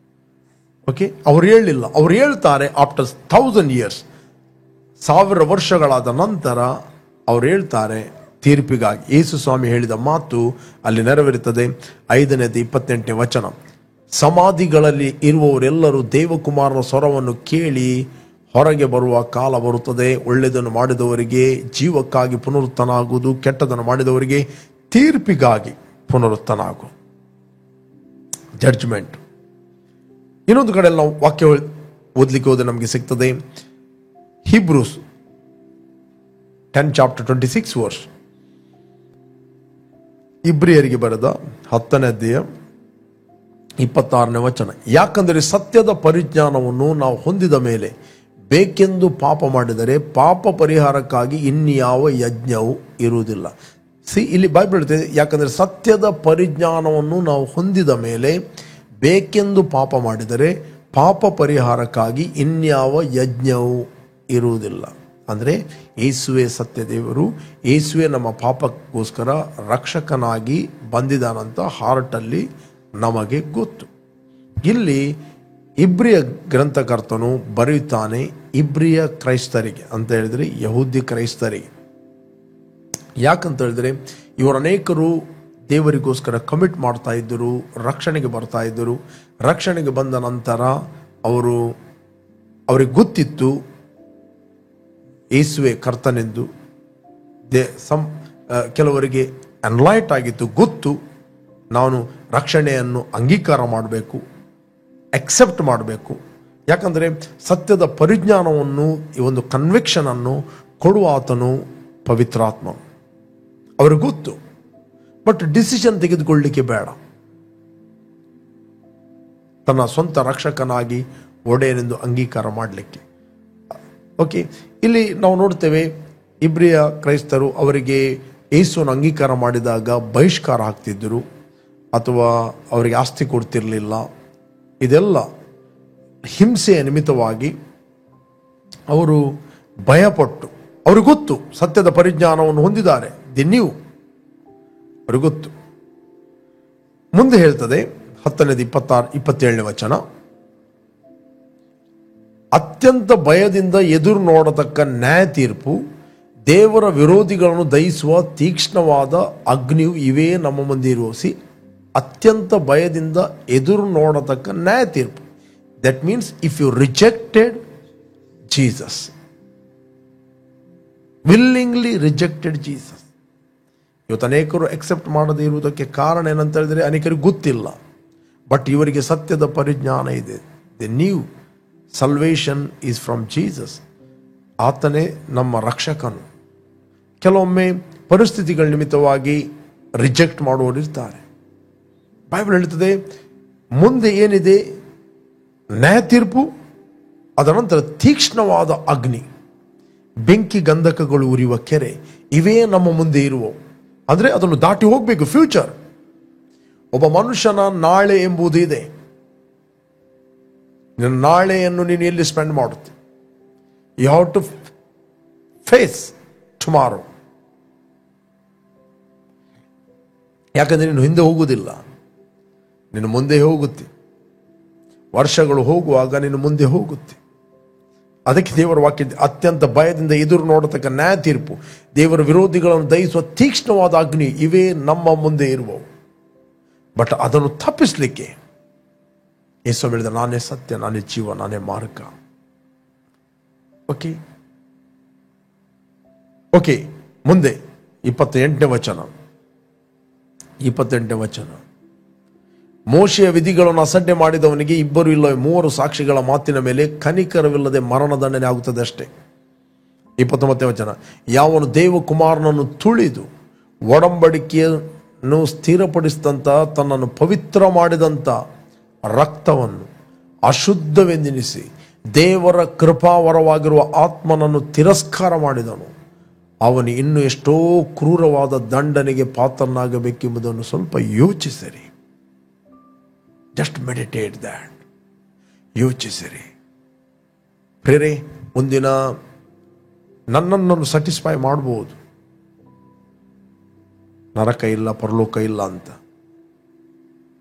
ಓಕೆ, ಅವ್ರು ಹೇಳಿಲ್ಲ. ಅವ್ರು ಹೇಳ್ತಾರೆ ಆಫ್ಟರ್ 1000 years, 1000 ವರ್ಷಗಳಾದ ನಂತರ ಅವ್ರು ಹೇಳ್ತಾರೆ ತೀರ್ಪಿಗಾಗಿ. ಯೇಸು ಸ್ವಾಮಿ ಹೇಳಿದ ಮಾತು ಅಲ್ಲಿ ನೆರವೇರುತ್ತದೆ. 5ನೇ 28ನೇ ವಚನ, ಸಮಾಧಿಗಳಲ್ಲಿ ಇರುವವರೆಲ್ಲರೂ ದೇವಕುಮಾರನ ಸ್ವರವನ್ನು ಕೇಳಿ ಹೊರಗೆ ಬರುವ ಕಾಲ ಬರುತ್ತದೆ. ಒಳ್ಳೆಯದನ್ನು ಮಾಡಿದವರಿಗೆ ಜೀವಕ್ಕಾಗಿ ಪುನರುತ್ಥಾನ ಆಗುವುದು, ಕೆಟ್ಟದನ್ನು ಮಾಡಿದವರಿಗೆ ತೀರ್ಪಿಗಾಗಿ ಪುನರುತ್ಥಾನ ಆಗುವುದು, ಜಡ್ಜ್ಮೆಂಟ್. ಇನ್ನೊಂದು ಕಡೆ ನಾವು ವಾಕ್ಯ ಓದಲಿಕ್ಕೆ ಹೋದರೆ ನಮಗೆ ಸಿಗ್ತದೆ. Hebrews 10 chapter 26 verse. ಇಬ್ರಿಯರಿಗೆ ಬರೆದ 10ನೇ ಅಧ್ಯಾಯ 26ನೇ ವಚನ. ಯಾಕಂದರೆ ಸತ್ಯದ ಪರಿಜ್ಞಾನವನ್ನು ನಾವು ಹೊಂದಿದ ಮೇಲೆ ಬೇಕೆಂದು ಪಾಪ ಮಾಡಿದರೆ ಪಾಪ ಪರಿಹಾರಕ್ಕಾಗಿ ಇನ್ಯಾವ ಯಜ್ಞವೂ ಇರುವುದಿಲ್ಲ. ಇಲ್ಲಿ ಬೈಬಲ್ ಹೇಳ್ತದೆ, ಯಾಕಂದರೆ ಸತ್ಯದ ಪರಿಜ್ಞಾನವನ್ನು ನಾವು ಹೊಂದಿದ ಮೇಲೆ ಬೇಕೆಂದು ಪಾಪ ಮಾಡಿದರೆ ಪಾಪ ಪರಿಹಾರಕ್ಕಾಗಿ ಇನ್ಯಾವ ಯಜ್ಞವೂ ಇರುವುದಿಲ್ಲ. ಅಂದರೆ ಯೇಸುವೆ ಸತ್ಯ ದೇವರು, ಯೇಸುವೆ ನಮ್ಮ ಪಾಪಕ್ಕೋಸ್ಕರ ರಕ್ಷಕನಾಗಿ ಬಂದಿದ್ದಾನಂತ ಹಾರ್ಟಲ್ಲಿ ನಮಗೆ ಗೊತ್ತು. ಇಲ್ಲಿ ಇಬ್ರಿಯ ಗ್ರಂಥಕರ್ತನು ಬರೆಯುತ್ತಾನೆ ಇಬ್ರಿಯ ಕ್ರೈಸ್ತರಿಗೆ ಅಂತ ಹೇಳಿದ್ರೆ, ಯಹೂದಿ ಕ್ರೈಸ್ತರಿಗೆ. ಯಾಕಂತ ಹೇಳಿದ್ರೆ ಇವರು ಅನೇಕರು ದೇವರಿಗೋಸ್ಕರ ಕಮಿಟ್ ಮಾಡ್ತಾ ಇದ್ದರು, ರಕ್ಷಣೆಗೆ ಬರ್ತಾ ಇದ್ದರು. ರಕ್ಷಣೆಗೆ ಬಂದ ನಂತರ ಅವರಿಗೆ ಗೊತ್ತಿತ್ತು ಯೇಸುವೆ ಕರ್ತನೆಂದು. ಕೆಲವರಿಗೆ ಅನ್ಲೈಟ್ ಆಗಿತ್ತು, ಗೊತ್ತು ನಾನು ರಕ್ಷಣೆಯನ್ನು ಅಂಗೀಕಾರ ಮಾಡಬೇಕು, ಅಕ್ಸೆಪ್ಟ್ ಮಾಡಬೇಕು. ಯಾಕಂದರೆ ಸತ್ಯದ ಪರಿಜ್ಞಾನವನ್ನು, ಈ ಒಂದು ಕನ್ವಿಕ್ಷನ್ ಅನ್ನು ಕೊಡುವ ಆತನು ಪವಿತ್ರಾತ್ಮನು. ಅವ್ರಿಗೆ ಗೊತ್ತು, ಬಟ್ ಡಿಸಿಷನ್ ತೆಗೆದುಕೊಳ್ಳಲಿಕ್ಕೆ ಬೇಡ. ತನ್ನ ಸ್ವಂತ ರಕ್ಷಕನಾಗಿ ಒಡೆಯನೆಂದು ಅಂಗೀಕಾರ ಮಾಡಲಿಕ್ಕೆ. ಓಕೆ, ಇಲ್ಲಿ ನಾವು ನೋಡ್ತೇವೆ ಇಬ್ರಿಯ ಕ್ರೈಸ್ತರು ಅವರಿಗೆ ಯೇಸುವನ್ನು ಅಂಗೀಕಾರ ಮಾಡಿದಾಗ ಬಹಿಷ್ಕಾರ ಹಾಕ್ತಿದ್ದರು ಅಥವಾ ಅವರಿಗೆ ಆಸ್ತಿ ಕೊಡ್ತಿರಲಿಲ್ಲ. ಇದೆಲ್ಲ ಹಿಂಸೆಯ ನಿಮಿತ್ತವಾಗಿ ಅವರು ಭಯಪಟ್ಟು, ಅವ್ರಿಗೆ ಗೊತ್ತು ಸತ್ಯದ ಪರಿಜ್ಞಾನವನ್ನು ಹೊಂದಿದ್ದಾರೆ, ನೀವು ಅವ್ರಿಗೆ ಗೊತ್ತು. ಮುಂದೆ ಹೇಳ್ತದೆ 10:27 ವಚನ, ಅತ್ಯಂತ ಭಯದಿಂದ ಎದುರು ನೋಡತಕ್ಕ ನ್ಯಾಯ ತೀರ್ಪು, ದೇವರ ವಿರೋಧಿಗಳನ್ನು ದಹಿಸುವ ತೀಕ್ಷ್ಣವಾದ ಅಗ್ನಿಯು ಇವೇ ನಮ್ಮ ಮುಂದೆ ಇರುವ. ಅತ್ಯಂತ ಭಯದಿಂದ ಎದುರು ನೋಡತಕ್ಕ ನ್ಯಾಯ ತೀರ್ಪು. That means if you rejected Jesus, willingly rejected Jesus. ಇವತ್ತು ಅನೇಕರು ಅಕ್ಸೆಪ್ಟ್ ಮಾಡದೇ ಇರುವುದಕ್ಕೆ ಕಾರಣ ಏನಂತ ಹೇಳಿದ್ರೆ ಅನೇಕರಿಗೆ ಗೊತ್ತಿಲ್ಲ. ಬಟ್ ಇವರಿಗೆ ಸತ್ಯದ ಪರಿಜ್ಞಾನ ಇದೆ. The new salvation is from Jesus. ಆತನೇ ನಮ್ಮ ರಕ್ಷಕನು. ಕೆಲವೊಮ್ಮೆ ಪರಿಸ್ಥಿತಿಗಳ ನಿಮಿತ್ತವಾಗಿ ರಿಜೆಕ್ಟ್ ಮಾಡುವವರು ಇರ್ತಾರೆ. ಬೈಬಲ್ ಹೇಳ್ತದೆ ಮುಂದೆ ಏನಿದೆ ನ್ಯಾಯ ತೀರ್ಪು, ಅದರ ನಂತರ ತೀಕ್ಷ್ಣವಾದ ಅಗ್ನಿ, ಬೆಂಕಿ ಗಂಧಕಗಳು ಉರಿಯುವ ಕೆರೆ, ಇವೇ ನಮ್ಮ ಮುಂದೆ ಇರುವವು. ಅಂದರೆ ಅದನ್ನು ದಾಟಿ ಹೋಗಬೇಕು. ಫ್ಯೂಚರ್, ಒಬ್ಬ ಮನುಷ್ಯನ ನಾಳೆ ಎಂಬುದು ಇದೆ. ನಿನ್ನ ನಾಳೆಯನ್ನು ನೀನು ಎಲ್ಲಿ ಸ್ಪೆಂಡ್ ಮಾಡುತ್ತೆ? You have to face tomorrow. ಯಾಕಂದ್ರೆ ನೀನು ಹಿಂದೆ ಹೋಗುವುದಿಲ್ಲ, ನೀನು ಮುಂದೆ ಹೋಗುತ್ತೆ. ವರ್ಷಗಳು ಹೋಗುವಾಗ ನೀನು ಮುಂದೆ ಹೋಗುತ್ತೆ. ಅದಕ್ಕೆ ದೇವರ ವಾಕ್ಯ, ಅತ್ಯಂತ ಭಯದಿಂದ ಎದುರು ನೋಡತಕ್ಕ ನ್ಯಾಯ ತೀರ್ಪು, ದೇವರ ವಿರೋಧಿಗಳನ್ನು ದಹಿಸುವ ತೀಕ್ಷ್ಣವಾದ ಅಗ್ನಿ, ಇವೇ ನಮ್ಮ ಮುಂದೆ ಇರುವವು. ಬಟ್ ಅದನ್ನು ತಪ್ಪಿಸಲಿಕ್ಕೆ ಯೇಸು ಹೇಳಿದ, ನಾನೇ ಸತ್ಯ, ನಾನೇ ಜೀವ, ನಾನೇ ಮಾರ್ಗ. ಓಕೆ ಓಕೆ ಮುಂದೆ 28ನೇ ವಚನ, ಮೋಶೆಯ ವಿಧಿಗಳನ್ನು ಅಸಡ್ಡೆ ಮಾಡಿದವನಿಗೆ 2 ಇಲ್ಲ 3 ಸಾಕ್ಷಿಗಳ ಮಾತಿನ ಮೇಲೆ ಕನಿಕರವಿಲ್ಲದೆ ಮರಣದಂಡನೆ ಆಗುತ್ತದೆ ಅಷ್ಟೇ. 29ನೇ ವಚನ, ಯಾವನು ದೇವಕುಮಾರನನ್ನು ತುಳಿದು ಒಡಂಬಡಿಕೆಯನ್ನು ಸ್ಥಿರಪಡಿಸಿದಂತ ತನ್ನನ್ನು ಪವಿತ್ರ ಮಾಡಿದಂಥ ರಕ್ತವನ್ನು ಅಶುದ್ಧವೆಂದೆನಿಸಿ ದೇವರ ಕೃಪಾವರವಾಗಿರುವ ಆತ್ಮನನ್ನು ತಿರಸ್ಕಾರ ಮಾಡಿದನು, ಅವನು ಇನ್ನೂ ಎಷ್ಟೋ ಕ್ರೂರವಾದ ದಂಡನೆಗೆ ಪಾತ್ರನಾಗಬೇಕೆಂಬುದನ್ನು ಸ್ವಲ್ಪ ಯೋಚಿಸಿರಿ. Just meditate that. ಯೋಚಿಸಿರಿ ಪ್ರೇರೆ. ಒಂದಿನ ನನ್ನನ್ನು ಸ್ಯಾಟಿಸ್ಫೈ ಮಾಡ್ಬೋದು, ನರಕ ಇಲ್ಲ ಪರಲೋಕ ಇಲ್ಲ ಅಂತ.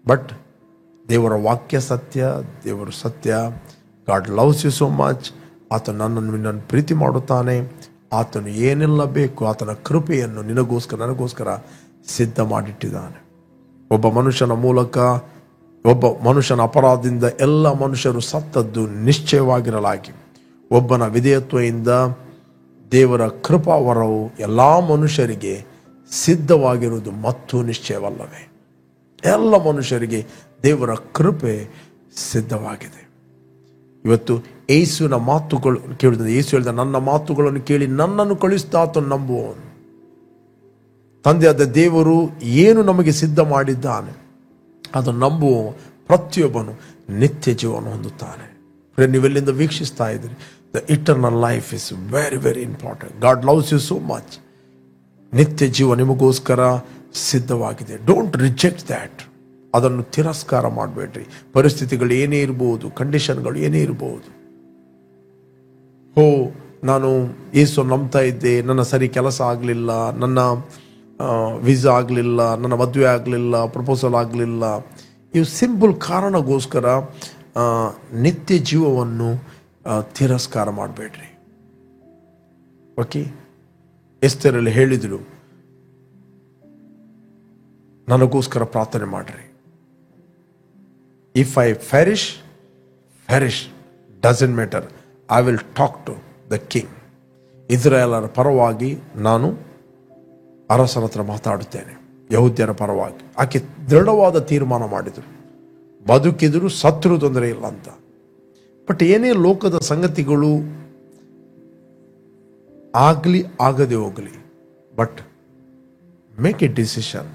ಬಟ್ ದೇವರ ವಾಕ್ಯ ಸತ್ಯ, ದೇವರು ಸತ್ಯ. God loves you so much. ಆತನು ನನ್ನನ್ನು ಪ್ರೀತಿ ಮಾಡುತ್ತಾನೆ. ಆತನು ಏನೆಲ್ಲ ಬೇಕು ಆತನ ಕೃಪೆಯನ್ನು ನಿನಗೋಸ್ಕರ ನನಗೋಸ್ಕರ ಸಿದ್ಧ ಮಾಡಿಟ್ಟಿದ್ದಾನೆ. ಒಬ್ಬ ಮನುಷ್ಯನ ಮೂಲಕ, ಒಬ್ಬ ಮನುಷ್ಯನ ಅಪರಾಧದಿಂದ ಎಲ್ಲ ಮನುಷ್ಯರು ಸತ್ತದ್ದು ನಿಶ್ಚಯವಾಗಿರಲಾಗಿ, ಒಬ್ಬನ ವಿಧೇಯತ್ವದಿಂದ ದೇವರ ಕೃಪಾವರವು ಎಲ್ಲ ಮನುಷ್ಯರಿಗೆ ಸಿದ್ಧವಾಗಿರುವುದು ಮತ್ತು ನಿಶ್ಚಯವಲ್ಲವೇ? ಎಲ್ಲ ಮನುಷ್ಯರಿಗೆ ದೇವರ ಕೃಪೆ ಸಿದ್ಧವಾಗಿದೆ. ಇವತ್ತು ಯೇಸುವಿನ ಮಾತುಗಳು ಕೇಳಿದ, ಯೇಸು ಹೇಳಿದ, ನನ್ನ ಮಾತುಗಳನ್ನು ಕೇಳಿ ನನ್ನನ್ನು ಕಳಿಸಿದ ಆತನು ನಂಬುವವನು. ತಂದೆಯಾದ ದೇವರು ಏನು ನಮಗೆ ಸಿದ್ಧ ಮಾಡಿದ್ದಾನೆ ಅದನ್ನು ನಂಬುವ ಪ್ರತಿಯೊಬ್ಬನು ನಿತ್ಯ ಜೀವನ ಹೊಂದುತ್ತಾನೆ. ನೀವೆಲ್ಲಿಂದ ವೀಕ್ಷಿಸ್ತಾ ಇದ್ದೀರಿ, the eternal life is very very important. God loves you so much. ನಿತ್ಯ ಜೀವ ನಿಮಗೋಸ್ಕರ ಸಿದ್ಧವಾಗಿದೆ. Don't reject that. ಅದನ್ನು ತಿರಸ್ಕಾರ ಮಾಡಬೇಡ್ರಿ. ಪರಿಸ್ಥಿತಿಗಳು ಏನೇ ಇರ್ಬೋದು, ಕಂಡೀಷನ್ಗಳು ಏನೇ ಇರ್ಬೋದು. ನಾನು ಯೇಸು ನಂಬ್ತಾ ಇದ್ದೆ, ನನ್ನ ಸರಿ ಕೆಲಸ ಆಗಲಿಲ್ಲ, ನನ್ನ ವೀಸಾ ಆಗಲಿಲ್ಲ, ನನ್ನ ಮದುವೆ ಆಗಲಿಲ್ಲ, ಪ್ರಪೋಸಲ್ ಆಗಲಿಲ್ಲ. ಇವು ಸಿಂಪಲ್ ಕಾರಣಗೋಸ್ಕರ ನಿತ್ಯ ಜೀವವನ್ನು ತಿರಸ್ಕಾರ ಮಾಡಬೇಡ್ರಿ. ಓಕೆ, ಎಸ್ತೇರಲ್ಲಿ ಹೇಳಿದ್ರು, ನನಗೋಸ್ಕರ ಪ್ರಾರ್ಥನೆ ಮಾಡ್ರಿ. If I perish doesn't matter, I will talk to the king. ಇಸ್ರಾಯೇಲರ ಪರವಾಗಿ ನಾನು ಅರಸನ ಹತ್ರ ಮಾತಾಡುತ್ತೇನೆ, ಯಹೂದ್ಯರ ಪರವಾಗಿ. ಆಕೆ ದೃಢವಾದ ತೀರ್ಮಾನ ಮಾಡಿದರು, ಬದುಕಿದ್ರು ಸತ್ರು ತೊಂದರೆ ಇಲ್ಲ ಅಂತ. ಬಟ್ ಏನೇ ಲೋಕದ ಸಂಗತಿಗಳು ಆಗಲಿ ಆಗದೆ ಹೋಗಲಿ, but make a decision.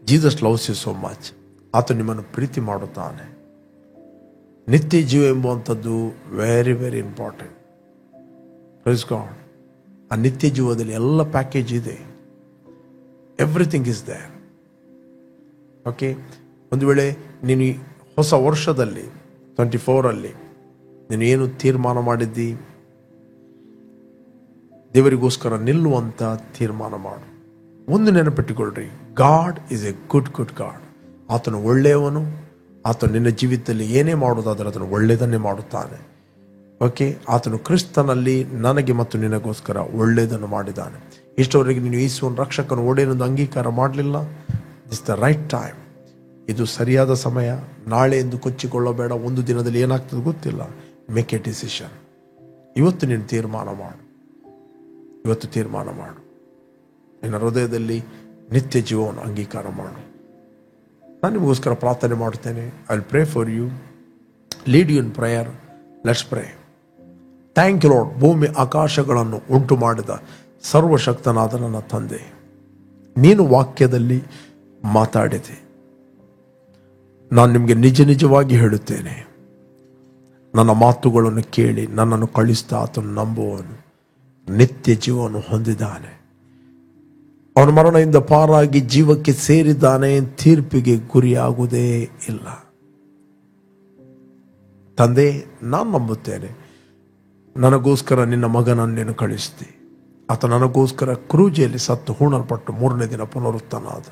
Jesus loves you so much. ಆತ ನಿಮ್ಮನ್ನು ಪ್ರೀತಿ ಮಾಡುತ್ತಾನೆ. ನಿತ್ಯ ಜೀವ ಎಂಬುವಂಥದ್ದು very very important. Praise God. ಆ ನಿತ್ಯ ಜೀವದಲ್ಲಿ ಎಲ್ಲ ಪ್ಯಾಕೇಜ್ ಇದೆ, ಎವ್ರಿಥಿಂಗ್ ಇಸ್ ದೇರ್. ಓಕೆ, ಒಂದು ವೇಳೆ ನೀನು ಹೊಸ ವರ್ಷದಲ್ಲಿ 24 ನೀನು ಏನು ತೀರ್ಮಾನ ಮಾಡಿದ್ದಿ, ದೇವರಿಗೋಸ್ಕರ ನಿಲ್ಲುವಂಥ ತೀರ್ಮಾನ ಮಾಡು. ಒಂದು ನೆನಪಿಟ್ಟುಕೊಳ್ಳ್ರಿ, God is a good God. ಆತನು ಒಳ್ಳೆಯವನು. ಆತನು ನಿನ್ನ ಜೀವಿತದಲ್ಲಿ ಏನೇ ಮಾಡೋದಾದರೆ ಅದನ್ನು ಒಳ್ಳೆಯದನ್ನೇ ಮಾಡುತ್ತಾನೆ. ಓಕೆ, ಆತನು ಕ್ರಿಸ್ತನಲ್ಲಿ ನನಗೆ ಮತ್ತು ನಿನಗೋಸ್ಕರ ಒಳ್ಳೆಯದನ್ನು ಮಾಡಿದ್ದಾನೆ. ಇಷ್ಟವರೆಗೆ ನೀನು ಯೇಸುವನ್ನು ರಕ್ಷಕನು ಒಡೆಯನೆಂದು ಅಂಗೀಕಾರ ಮಾಡಲಿಲ್ಲ. It's the right time. ಇದು ಸರಿಯಾದ ಸಮಯ. ನಾಳೆ ಎಂದು ಕೊಚ್ಚಿಕೊಳ್ಳಬೇಡ. ಒಂದು ದಿನದಲ್ಲಿ ಏನಾಗ್ತದೆ ಗೊತ್ತಿಲ್ಲ. Make a decision. ಇವತ್ತು ನೀನು ತೀರ್ಮಾನ ಮಾಡು. ನಿನ್ನ ಹೃದಯದಲ್ಲಿ ನಿತ್ಯ ಜೀವವನ್ನು ಅಂಗೀಕಾರ ಮಾಡು. ನಾನು ನಿಮಗೋಸ್ಕರ ಪ್ರಾರ್ಥನೆ ಮಾಡುತ್ತೇನೆ. I will pray for you, lead you in prayer. Let's pray. Thank you Lord. ಭೂಮಿ ಆಕಾಶಗಳನ್ನು ಉಂಟು ಮಾಡಿದ ಸರ್ವಶಕ್ತನಾದ ನನ್ನ ತಂದೆ, ನೀನು ವಾಕ್ಯದಲ್ಲಿ ಮಾತಾಡಿದೆ. ನಾನು ನಿಮಗೆ ನಿಜವಾಗಿ ಹೇಳುತ್ತೇನೆ, ನನ್ನ ಮಾತುಗಳನ್ನು ಕೇಳಿ ನನ್ನನ್ನು ಕಳಿಸ್ತಾ ಆತನು ನಂಬುವನು ನಿತ್ಯ ಜೀವವನ್ನು ಹೊಂದಿದ್ದಾನೆ. ಅವನ ಮರಣದಿಂದ ಪಾರಾಗಿ ಜೀವಕ್ಕೆ ಸೇರಿದ್ದಾನೆ. ತೀರ್ಪಿಗೆ ಗುರಿಯಾಗುವುದೇ ಇಲ್ಲ. ತಂದೆ, ನಾನು ನಂಬುತ್ತೇನೆ, ನನಗೋಸ್ಕರ ನಿನ್ನ ಮಗನನ್ನು ನೀನು ಕಳಿಸ್ತಿ. ಆತ ನನಗೋಸ್ಕರ ಕ್ರೂಜೆಯಲ್ಲಿ ಸತ್ತು ಹೂಣಲ್ಪಟ್ಟು 3ನೇ ದಿನ ಪುನರುತ್ಥಾನಾದ.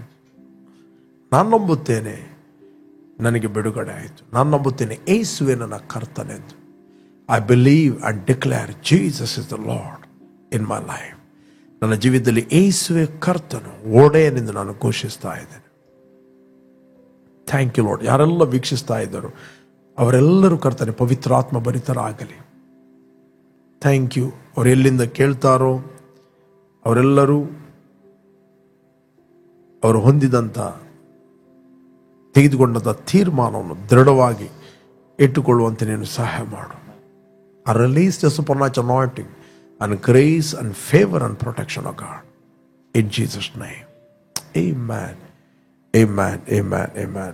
ನಾನು ನಂಬುತ್ತೇನೆ ನನಗೆ ಬಿಡುಗಡೆ ಆಯಿತು. ನಾನು ನಂಬುತ್ತೇನೆ ಯೇಸುವೇ ನನ್ನ ಕರ್ತನೆಂದು. I believe and declare Jesus is the Lord in my life. ನನ್ನ ಜೀವಿತದಲ್ಲಿ ಯೇಸುವೇ ಕರ್ತನು, ಒಡೆಯನೆಂದು ನಾನು ಘೋಷಿಸ್ತಾ ಇದ್ದೇನೆ. Thank you Lord. ಯಾರೆಲ್ಲ ವೀಕ್ಷಿಸ್ತಾ ಇದ್ದರು ಅವರೆಲ್ಲರೂ ಕರ್ತನೆ ಪವಿತ್ರಾತ್ಮ ಭರಿತರಾಗಲಿ. Thank you. ಅವರು ಎಲ್ಲಿಂದ ಕೇಳ್ತಾರೋ ಅವರೆಲ್ಲರೂ ಅವರು ಹೊಂದಿದಂಥ ತೆಗೆದುಕೊಂಡಂಥ ತೀರ್ಮಾನವನ್ನು ದೃಢವಾಗಿ ಇಟ್ಟುಕೊಳ್ಳುವಂತೆ ನೀನು ಸಹಾಯ ಮಾಡು. I release the supernatural anointing and grace and favor and protection of God. In Jesus' name. Amen. Amen. Amen. Amen.